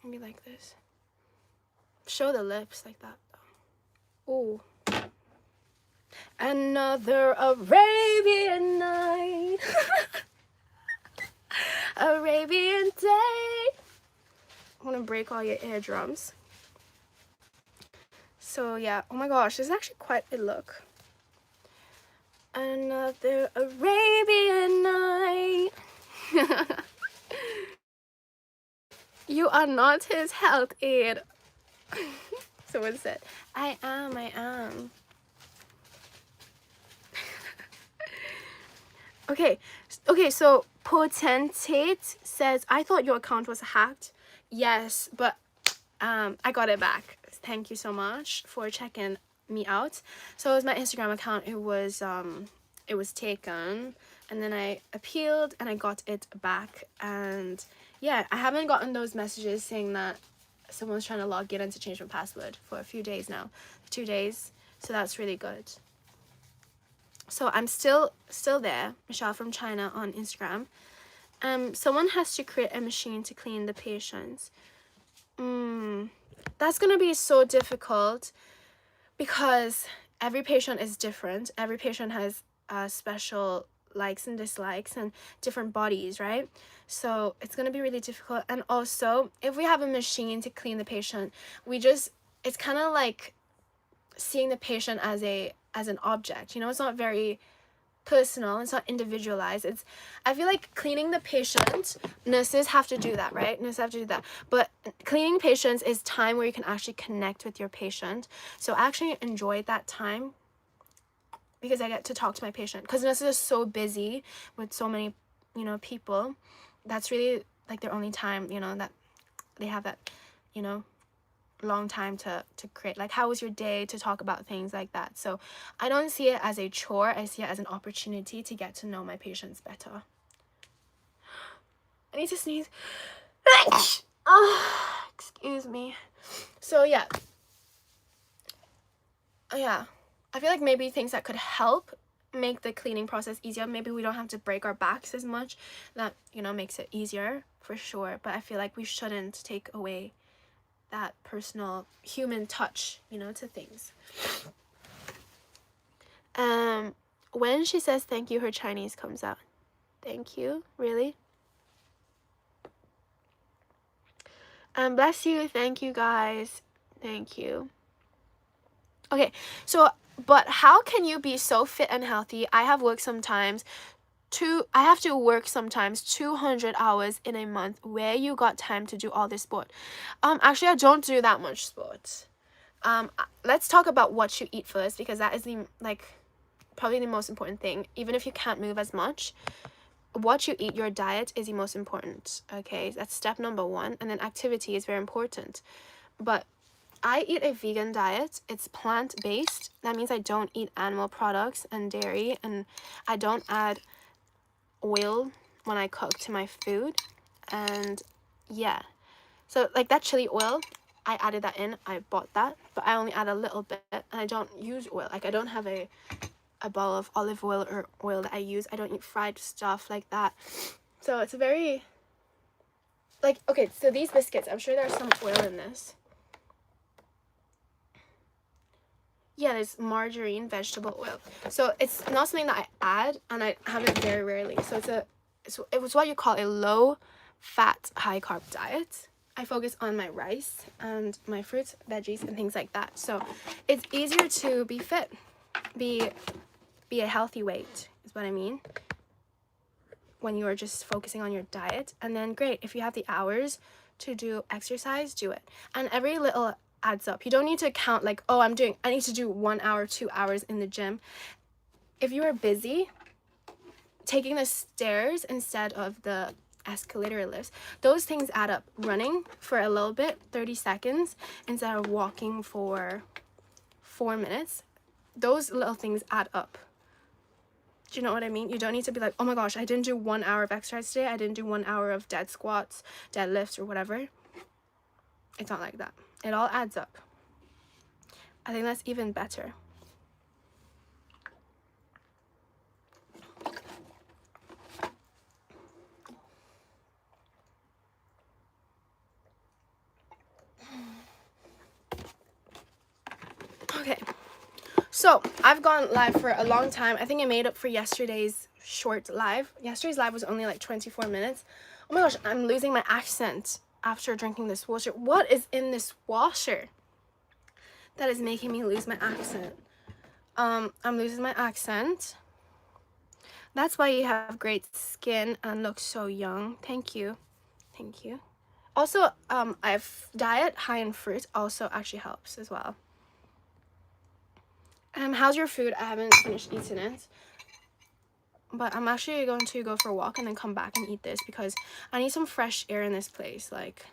Maybe like this. Show the lips like that though. Ooh. Another Arabian night. Arabian day. I want to break all your eardrums. So yeah, oh my gosh, this is actually quite a look. Another Arabian night. You are not his health aide. Someone said, I am. Okay, so Potentate says, I thought your account was hacked. Yes, but I got it back. Thank you so much for checking me out. So it was my Instagram account. It was taken, and then I appealed and I got it back. And yeah, I haven't gotten those messages saying that someone's trying to log in and to change my password for a few days now, 2 days. So that's really good. So I'm still there, Michelle from China on Instagram. Someone has to create a machine to clean the patients. That's gonna be so difficult because every patient is different. Every patient has special likes and dislikes and different bodies, right? So it's gonna be really difficult. And also, if we have a machine to clean the patient, it's kind of like seeing the patient as an object, you know. It's not very personal, it's not individualized. I feel like cleaning the patient, nurses have to do that, right? Nurses have to do that, but cleaning patients is time where you can actually connect with your patient. So I actually enjoyed that time because I get to talk to my patient, because nurses are so busy with so many, you know, people. That's really like their only time, you know, that they have that, you know, long time to create, like, how was your day, to talk about things like that. So I don't see it as a chore, I see it as an opportunity to get to know my patients better. I need to sneeze. Excuse me. So yeah, I feel like maybe things that could help make the cleaning process easier. Maybe we don't have to break our backs as much. That, you know, makes it easier for sure. But I feel like we shouldn't take away that personal human touch, you know, to things. When she says thank you, her Chinese comes out. Thank you, really? Bless you, thank you guys. Thank you. Okay, so, but how can you be so fit and healthy? I have worked sometimes I have to work sometimes 200 hours in a month. Where you got time to do all this sport? Actually, I don't do that much sport. Let's talk about what you eat first, because that is the, like, probably the most important thing. Even if you can't move as much, what you eat, your diet, is the most important. Okay, that's step number 1. And then activity is very important. But I eat a vegan diet. It's plant-based. That means I don't eat animal products and dairy, and I don't add oil when I cook to my food. And yeah, so like that chili oil, I added that in. I bought that, but I only add a little bit, and I don't use oil. Like, I don't have a bottle of olive oil or oil that I use. I don't eat fried stuff like that. So it's a very, like, okay, so these biscuits, I'm sure there's some oil in this. Yeah, there's margarine, vegetable oil. So it's not something that I add, and I have it very rarely. So it was what you call a low fat, high carb diet. I focus on my rice and my fruits, veggies, and things like that. So it's easier to be fit, be a healthy weight, is what I mean, when you are just focusing on your diet. And then great, if you have the hours to do exercise, do it. And every little adds up. You don't need to count like, oh, I need to do 1 hour, 2 hours in the gym. If you are busy, taking the stairs instead of the escalator lifts, those things add up. Running for a little bit, 30 seconds, instead of walking for 4 minutes, those little things add up. Do you know what I mean? You don't need to be like, oh my gosh, I didn't do 1 hour of exercise today. I didn't do 1 hour of dead squats, deadlifts, or whatever. It's not like that. It all adds up. I think that's even better. Okay, so I've gone live for a long time. I think I made up for yesterday's short live. Yesterday's live was only like 24 minutes. Oh my gosh, I'm losing my accent after drinking this water. What is in this water that is making me lose my accent? I'm losing my accent. That's why you have great skin and look so young. Thank you. Thank you. Also, I've diet high in fruit also actually helps as well. How's your food? I haven't finished eating it, but I'm actually going to go for a walk and then come back and eat this, because I need some fresh air in this place. Like,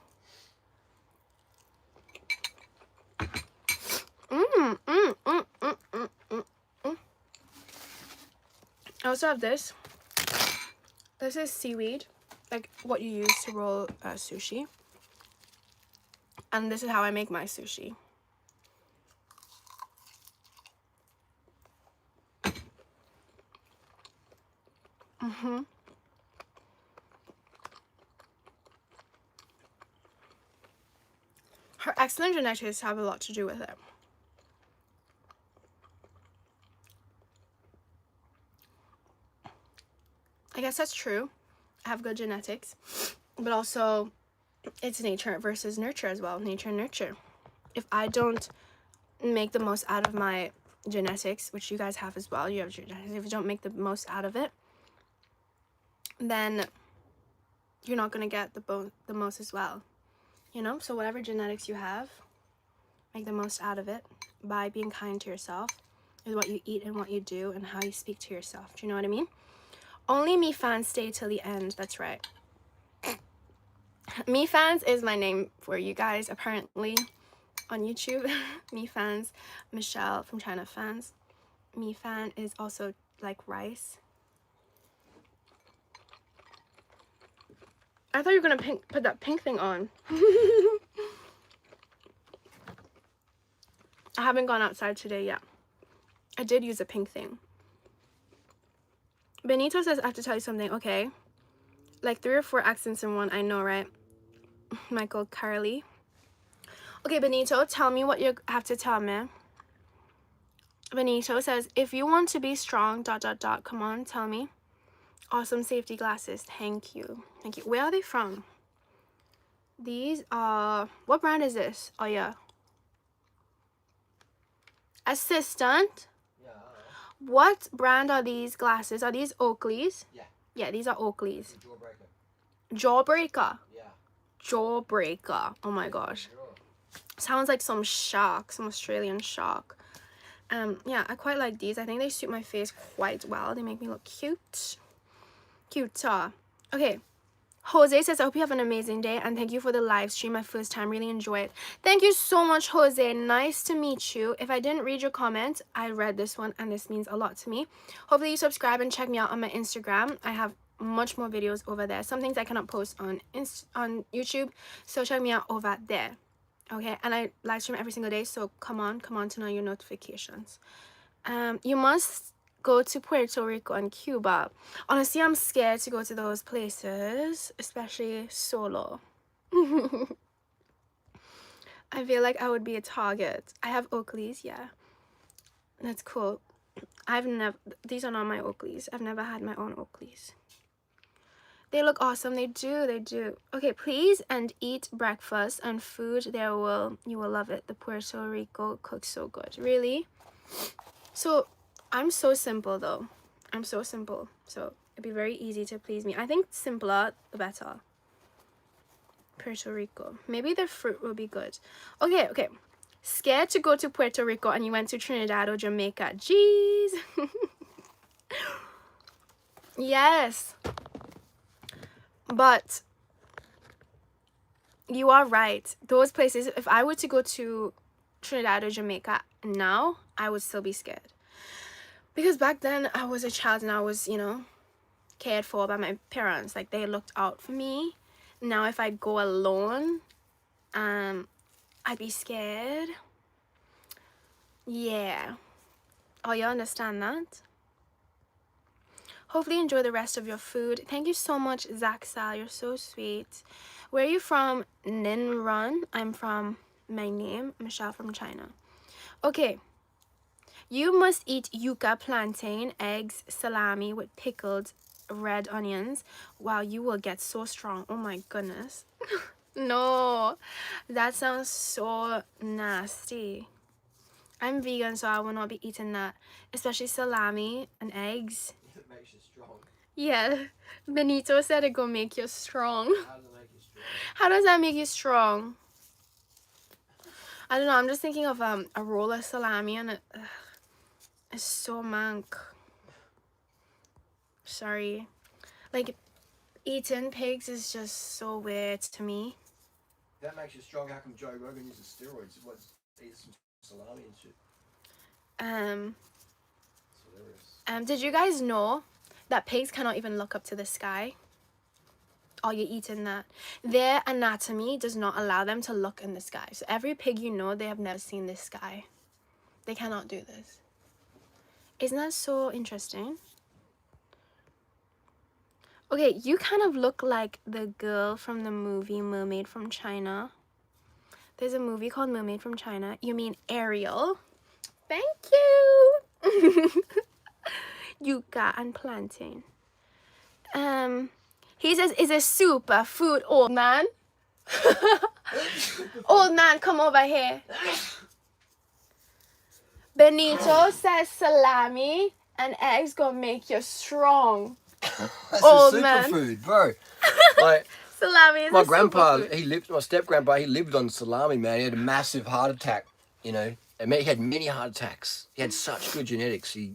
I also have this. This is seaweed, like what you use to roll sushi. And this is how I make my sushi. Her excellent genetics have a lot to do with it. I guess that's true. I have good genetics, but also it's nature versus nurture as well. Nature and nurture. If I don't make the most out of my genetics, which you guys have as well, you have genetics, if you don't make the most out of it, then you're not going to get the most as well, you know? So whatever genetics you have, make the most out of it by being kind to yourself with what you eat and what you do and how you speak to yourself. Do you know what I mean? Only me fans stay till the end. That's right. Me fans is my name for you guys, apparently, on YouTube. Me fans, Michelle from China fans. Me fan is also like rice. I thought you were gonna put that pink thing on. I haven't gone outside today yet. I did use a pink thing. Benito says, I have to tell you something. Okay. Like 3 or 4 accents in one. I know, right? Michael Carly. Okay, Benito, tell me what you have to tell me. Benito says, if you want to be strong, ... Come on, tell me. Awesome safety glasses. Thank you. Thank you. Where are they from? These are... What brand is this? Oh, yeah. Assistant. Yeah. What brand are these glasses? Are these Oakley's? Yeah. Yeah, these are Oakley's. Jawbreaker. Jawbreaker. Yeah. Jawbreaker. Oh my gosh. Sounds like some shark, some Australian shark. Yeah, I quite like these. I think they suit my face quite well. They make me look cute. Cuter. Okay. Jose says, I hope you have an amazing day and thank you for the live stream. My first time, really enjoy it. Thank you so much, Jose. Nice to meet you. If I didn't read your comment, I read this one and this means a lot to me. Hopefully you subscribe and check me out on my Instagram. I have much more videos over there. Some things I cannot post on YouTube, so check me out over there. Okay, and I live stream every single day, so come on to know your notifications. You must go to Puerto Rico and Cuba. Honestly, I'm scared to go to those places, especially solo. I feel like I would be a target. I have Oakleys, yeah. That's cool. These are not my Oakleys. I've never had my own Oakleys. They look awesome. They do. Okay, please and eat breakfast and food. You will love it. The Puerto Rico cooks so good. Really? So, I'm so simple though. I'm so simple. So, it'd be very easy to please me. I think simpler, the better. Puerto Rico. Maybe the fruit will be good. Okay. Scared to go to Puerto Rico and you went to Trinidad or Jamaica. Jeez. Yes. But you are right. Those places, if I were to go to Trinidad or Jamaica now, I would still be scared. Because back then I was a child and I was, cared for by my parents. Like, they looked out for me. Now if I go alone, I'd be scared. Yeah. Oh, you understand that? Hopefully enjoy the rest of your food. Thank you so much, Zach Sal. You're so sweet. Where are you from? Ninrun. I'm from my name, Michelle from China. Okay. You must eat yuca, plantain, eggs, salami with pickled red onions. Wow, you will get so strong. Oh my goodness. No, that sounds so nasty. I'm vegan, so I will not be eating that. Especially salami and eggs. It makes you strong. Yeah, Benito said it gonna make you strong. How does it make you strong? How does that make you strong? I don't know, I'm just thinking of a roll of salami and it's so mank. Sorry. Like, eating pigs is just so weird to me. That makes you strong. How come Joe Rogan uses steroids? What's eat some salami and shit? It's hilarious. Did you guys know that pigs cannot even look up to the sky? Or you're eating that. Their anatomy does not allow them to look in the sky. So every pig they have never seen the sky. They cannot do this. Isn't that so interesting? Okay, you kind of look like the girl from the movie Mermaid from China. There's a movie called Mermaid from China. You mean Ariel? Thank you! Yuca and plantain. He says, is a superfood, old man. Old man, come over here. Benito says salami and eggs gonna make you strong. That's Old a man. superfood, bro. Like, Salami is my a grandpa, superfood. my step-grandpa, he lived on salami, man. He had a massive heart attack, He had many heart attacks. He had such good genetics. He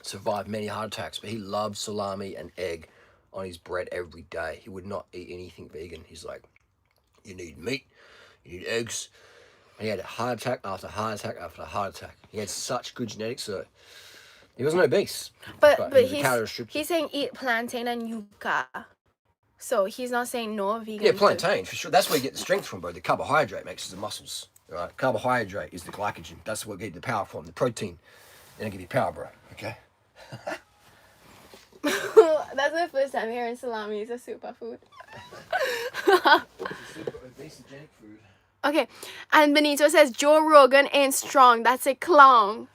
survived many heart attacks, but he loved salami and egg on his bread every day. He would not eat anything vegan. He's like, you need meat, you need eggs. And he had a heart attack after heart attack after heart attack. He had such good genetics, so he wasn't obese. But he was calorie restricted. he's saying eat plantain and yuca. So he's not saying no vegan. Yeah, plantain, for sure. That's where you get the strength from, bro. The carbohydrate makes the muscles, right? Carbohydrate is the glycogen. That's where you get the power from, the protein. Then I'll give you power, bro. Okay. That's my first time hearing salami is a superfood. Obesogenic food. Okay, and Benito says Joe Rogan ain't strong. That's a clown.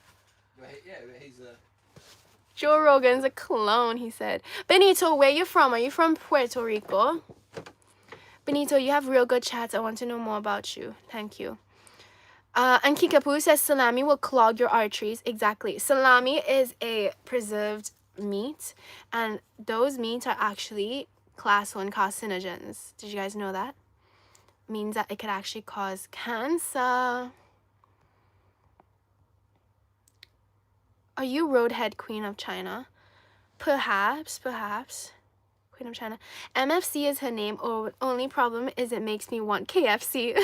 Yeah, he's a. Joe Rogan's a clown, he said. Benito, where you from? Are you from Puerto Rico? Benito, you have real good chats. I want to know more about you. Thank you. And Kikapu says salami will clog your arteries. Exactly. Salami is a preserved meat, and those meats are actually class 1 carcinogens. Did you guys know that? Means that it could actually cause cancer. Are you roadhead queen of China? Perhaps. Queen of China. MFC is her name. Only problem is it makes me want KFC.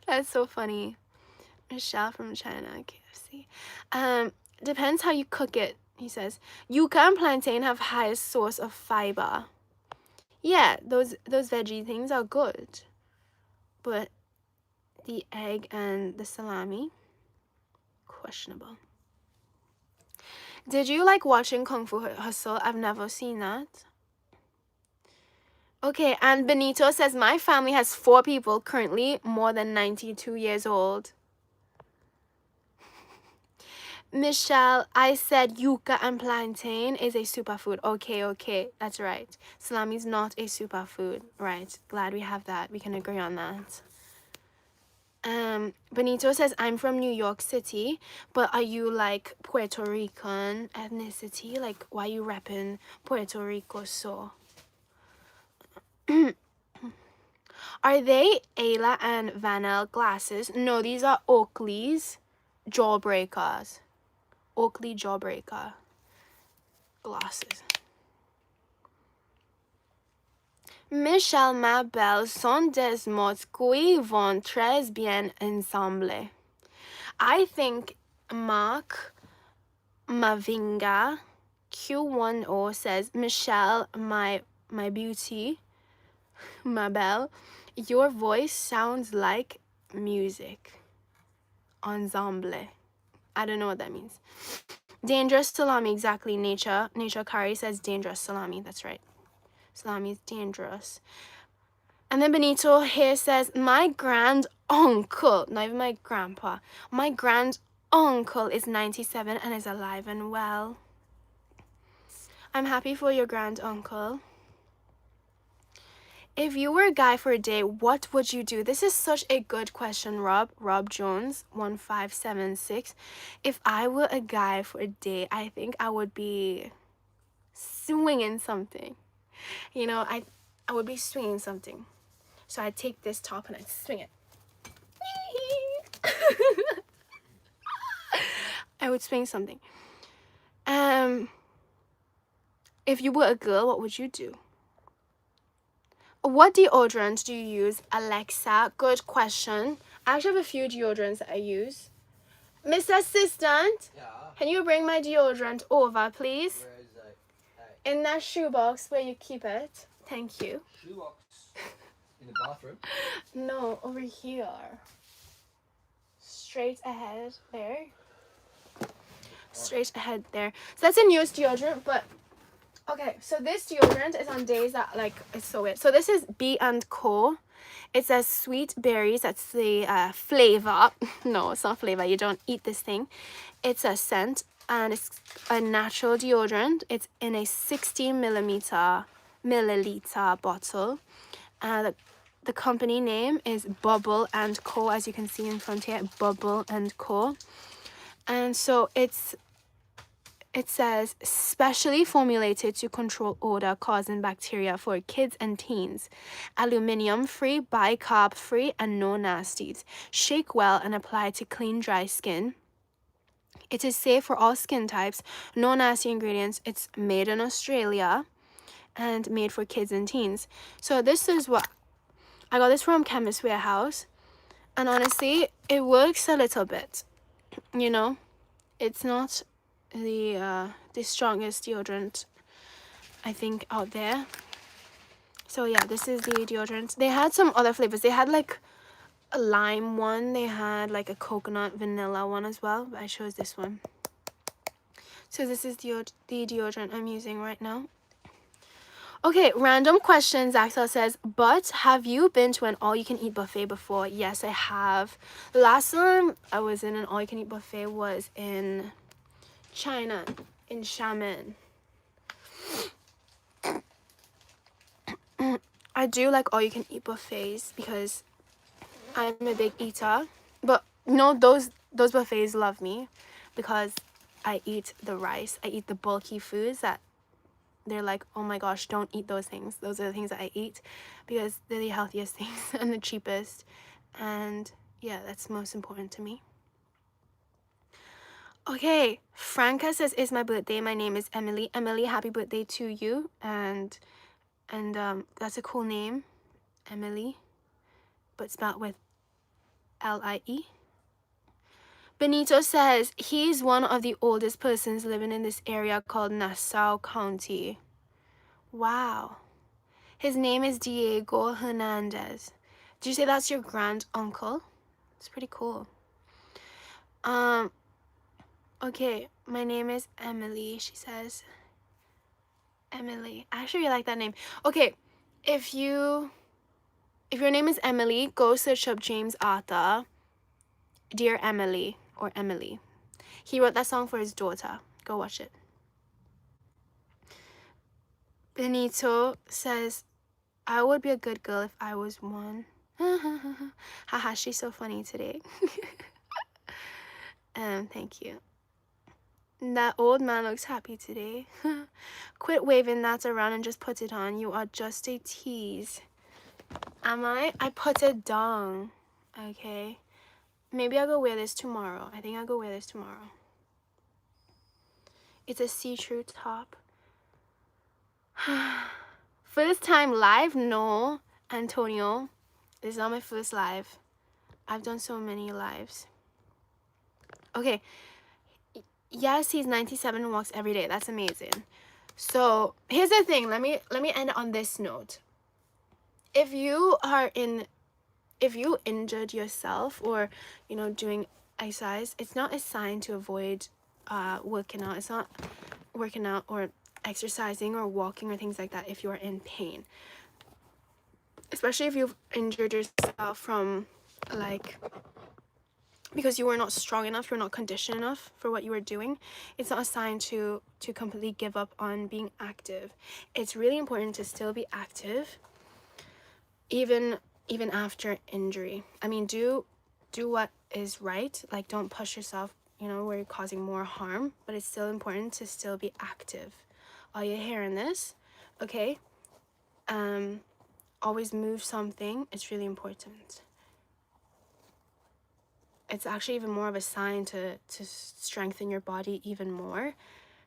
That's so funny. Michelle from China, KFC. Depends how you cook it, he says. Yuca and plantain have highest source of fiber. Yeah, those veggie things are good. But the egg and the salami, questionable. Did you like watching Kung Fu Hustle? I've never seen that. Okay, and Benito says, my family has 4 people currently more than 92 years old. Michelle, I said yuca and plantain is a superfood. Okay, that's right. Salami is not a superfood. Right, glad we have that. We can agree on that. Benito says, I'm from New York City, but are you like Puerto Rican ethnicity? Like, why you repping Puerto Rico so? Are they Ayla and Vanel glasses? No, these are Oakley's Jawbreakers. Oakley Jawbreaker glasses. Michelle, ma belle, sont des mots qui vont très bien ensemble. I think Mark Mavinga Q10 says, Michelle, my beauty, ma belle, your voice sounds like music. Ensemble. I don't know what that means. Dangerous salami, exactly. Nature Kari says dangerous salami. That's right. Salami is dangerous. And then Benito here says, my grand uncle, not even my grandpa, my grand uncle is 97 and is alive and well. I'm happy for your grand uncle. If you were a guy for a day, what would you do? This is such a good question, Rob Jones 1576. If I were a guy for a day, I think I would be swinging something. You know, I would be swinging something. So I'd take this top and I'd swing it. I would swing something. If you were a girl, what would you do? What deodorant do you use, Alexa? Good question. I actually have a few deodorants that I use. Mr. Assistant, Yeah. can you bring my deodorant over, please? Where is that? In that shoebox where you keep it. Thank you. Shoebox. In the bathroom. No, over here. Straight ahead there. Straight ahead there. So that's a newest deodorant, but okay, so this deodorant is on days that, like, it's so weird. So this is B & Co. It says sweet berries. That's the flavor. No, it's not flavor. You don't eat this thing. It's a scent, and it's a natural deodorant. It's in a 60 milliliter bottle. The company name is Bubble & Co. As you can see in front here, Bubble & Co. And so it says specially formulated to control odor causing bacteria for kids and teens. Aluminium free, bicarb free, and no nasties. Shake well and apply to clean, dry skin. It is safe for all skin types. No nasty ingredients. It's made in Australia and made for kids and teens. So this is what I got this from Chemist Warehouse. And honestly, it works a little bit. You know, it's not the strongest deodorant I think out there. So yeah, this is the deodorant. They had some other flavors. They had like a lime one. They had like a coconut vanilla one as well, but I chose this one. So this is the deodorant I'm using right now. Okay, random questions. Axel says, but have you been to an all-you-can-eat buffet before? Yes, I have. The last time I was in an all-you-can-eat buffet was in China, in Xiamen. I do like all-you-can-eat buffets because I'm a big eater. But no, those buffets love me because I eat the rice. I eat the bulky foods that they're like, oh my gosh, don't eat those things. Those are the things that I eat because they're the healthiest things and the cheapest. And yeah, that's most important to me. Okay, Franca says, it's my birthday. My name is Emily. Emily, happy birthday to you. And that's a cool name, Emily, but spelled with L-I-E. Benito says, he's one of the oldest persons living in this area called Nassau County. Wow. His name is Diego Hernandez. Did you say that's your grand uncle? It's pretty cool. Okay, my name is Emily, she says. Emily. I actually really like that name. Okay, if your name is Emily, go search up James Arthur, Dear Emily, or Emily. He wrote that song for his daughter. Go watch it. Benito says, I would be a good girl if I was one. Haha, she's so funny today. Thank you. That old man looks happy today. Quit waving that around and just put it on. You are just a tease. Am I? I put it down. Okay. Maybe I'll go wear this tomorrow. I think I'll go wear this tomorrow. It's a see-through top. First time live? No, Antonio. This is not my first live. I've done so many lives. Okay. Yes, he's 97 and walks every day. That's amazing. So here's the thing. Let me end on this note. If you injured yourself or doing exercise, it's not a sign to avoid working out. It's not working out or exercising or walking or things like that if you are in pain, especially if you've injured yourself from because you were not strong enough, you're not conditioned enough for what you were doing. It's not a sign to completely give up on being active. It's really important to still be active even after injury. I mean, do what is right. Like, don't push yourself where you're causing more harm, but it's still important to still be active. Are you hearing this? Okay. Always move something. It's really important. It's actually even more of a sign to strengthen your body even more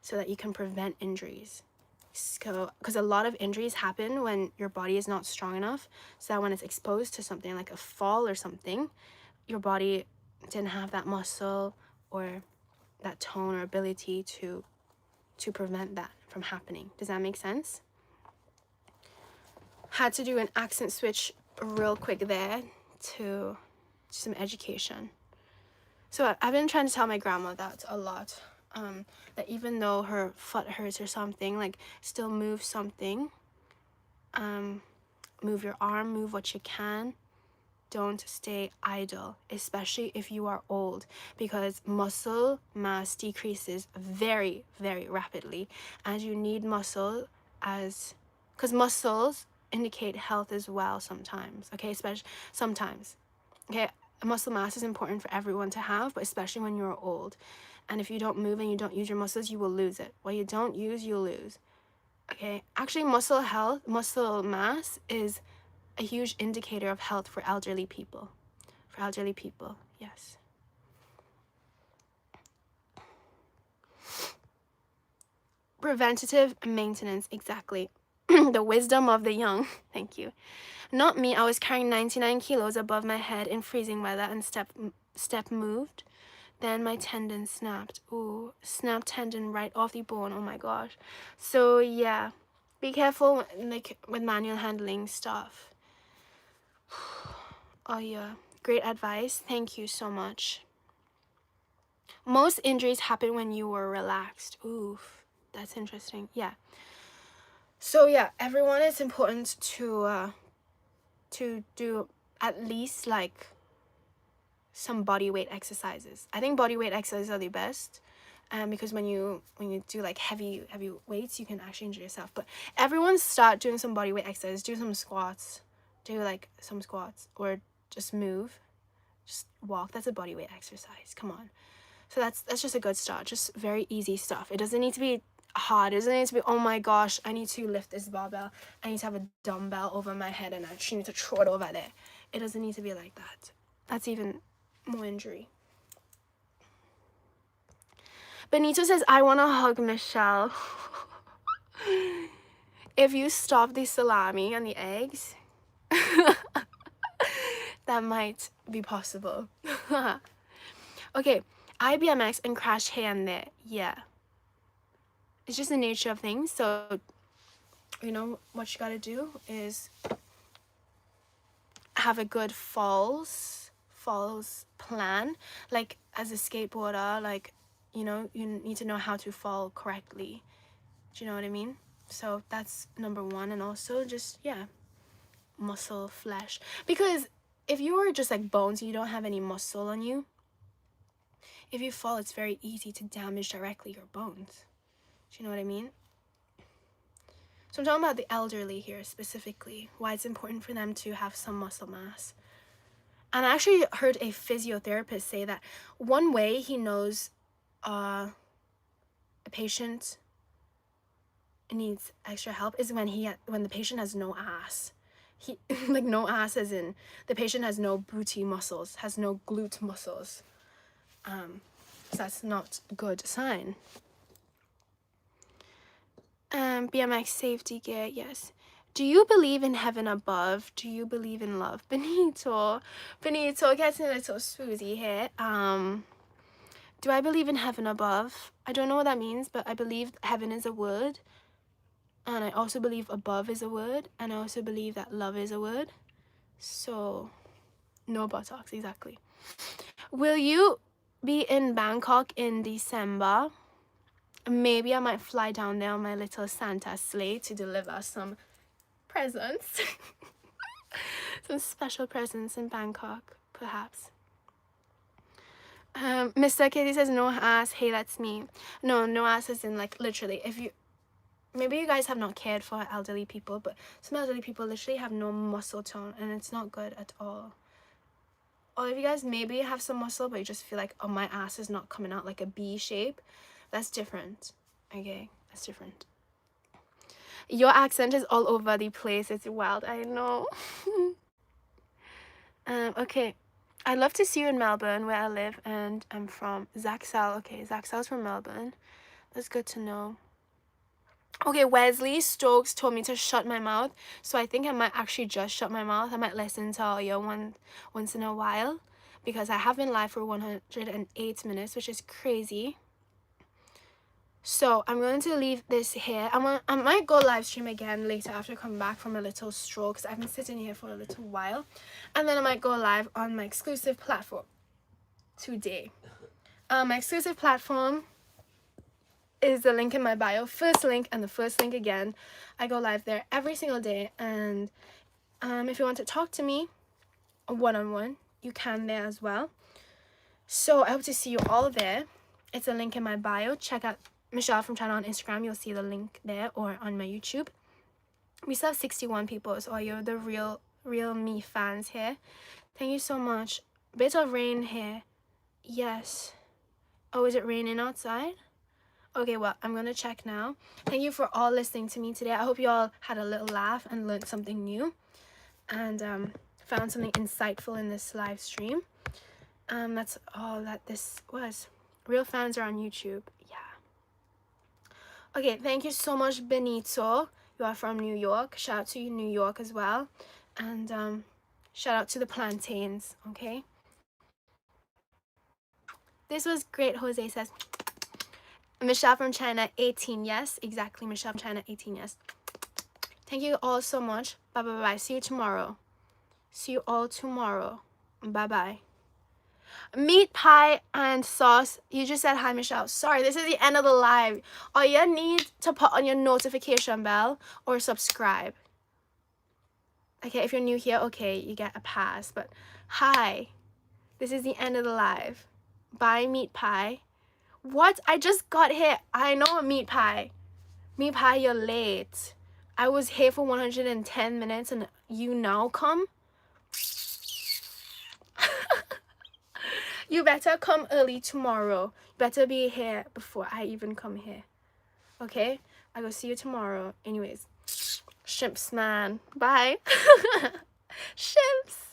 so that you can prevent injuries. Because a lot of injuries happen when your body is not strong enough, so that when it's exposed to something like a fall or something, your body didn't have that muscle or that tone or ability to prevent that from happening. Does that make sense? Had to do an accent switch real quick there to some education. So I've been trying to tell my grandma that a lot, that even though her foot hurts or something, like, still move something. Move your arm, move what you can. Don't stay idle, especially if you are old, because muscle mass decreases very, very rapidly, and you need muscle because muscles indicate health as well sometimes, okay, especially sometimes, okay. Muscle mass is important for everyone to have, but especially when you're old. And if you don't move and you don't use your muscles, you will lose it. What you don't use, you'll lose. Okay? Actually, muscle mass is a huge indicator of health for elderly people. For elderly people, yes. Preventative maintenance, exactly. The wisdom of the young. Thank you. Not me. I was carrying 99 kilos above my head in freezing weather and step moved. Then my tendon snapped. Ooh, snapped tendon right off the bone. Oh my gosh. So yeah, be careful with manual handling stuff. Oh yeah. Great advice. Thank you so much. Most injuries happen when you were relaxed. Oof, that's interesting. Yeah. So yeah, everyone, it's important to do at least like some body weight exercises. I think body weight exercises are the best, because when you do like heavy weights, you can actually injure yourself. But everyone start doing some body weight exercises. Do some squats. Do like some squats, or just move, just walk. That's a body weight exercise. Come on. So that's just a good start. Just very easy stuff. It doesn't need to be hard. It doesn't need to be, oh my gosh, I need to lift this barbell. I need to have a dumbbell over my head and I just need to throw it over there. It doesn't need to be like that. That's even more injury. Benito says, I want to hug Michelle. If you stop the salami and the eggs, that might be possible. Okay, IBMX and crash here and there. Yeah. It's just the nature of things. So, you know, what you gotta do is have a good falls plan. Like, as a skateboarder, like, you know, you need to know how to fall correctly. Do you know what I mean? So that's number one. And also just, yeah, muscle, flesh. Because if you are just like bones, you don't have any muscle on you, if you fall, it's very easy to damage directly your bones. Do you know what I mean? So I'm talking about the elderly here specifically, why it's important for them to have some muscle mass. And I actually heard a physiotherapist say that one way he knows a patient needs extra help is when the patient has no ass. He like no ass as in the patient has no booty muscles, has no glute muscles. So that's not a good sign. BMX safety gear, yes. Do you believe in heaven above? Do you believe in love? Benito getting a little swoozy here. Do I believe in heaven above? I don't know what that means, but I believe heaven is a word. And I also believe above is a word. And I also believe that love is a word. So, no buttocks, exactly. Will you be in Bangkok in December? Maybe I might fly down there on my little Santa sleigh to deliver some presents. Some special presents in Bangkok, perhaps. Mr. Katie says no ass. Hey, that's me. No ass is in like literally. If you, maybe you guys have not cared for elderly people, but some elderly people literally have no muscle tone, and it's not good at all. Or if you guys maybe have some muscle, but you just feel like, oh, my ass is not coming out like a B shape, that's different. Okay, that's different. Your accent is all over the place. It's wild. I know. Okay. I'd love to see you in Melbourne, where I live, and I'm from. Zaxal. Okay, Zaxal's from Melbourne. That's good to know. Okay, Wesley Stokes told me to shut my mouth, so I think I might actually just shut my mouth. I might listen to audio once in a while, because I have been live for 108 minutes, which is crazy. So I'm going to leave this here. I might go live stream again later after coming back from a little stroll, because I've been sitting here for a little while, and then I might go live on my exclusive platform today. My exclusive platform is the link in my bio, first link and the first link again. I go live there every single day, and if you want to talk to me one-on-one, you can there as well. So I hope to see you all there. It's a link in my bio. Check out Michelle from China on Instagram. You'll see the link there, or on my YouTube. We still have 61 people, so you're the real me fans here. Thank you so much. Bit of rain here. Yes. Oh, is it raining outside? Okay, well, I'm gonna check now. Thank you for all listening to me today. I hope you all had a little laugh and learned something new, and found something insightful in this live stream. That's all that this was. Real fans are on YouTube. Yeah. Okay, thank you so much, Benito. You are from New York. Shout out to you, New York, as well. And shout out to the plantains, okay? This was great, Jose says. Michelle from China, 18, yes. Exactly, Michelle from China, 18, yes. Thank you all so much. Bye, bye, bye. See you tomorrow. See you all tomorrow. Bye-bye. Meat pie and sauce. You just said hi, Michelle. Sorry, this is the end of the live. All you need to put on your notification bell or subscribe. Okay, if you're new here, okay, you get a pass. But hi, this is the end of the live. Bye, meat pie. What? I just got here. I know a meat pie. Meat pie, you're late. I was here for 110 minutes and you now come? You better come early tomorrow. You better be here before I even come here. Okay? I will see you tomorrow. Anyways, shimps, man. Bye. Shimps.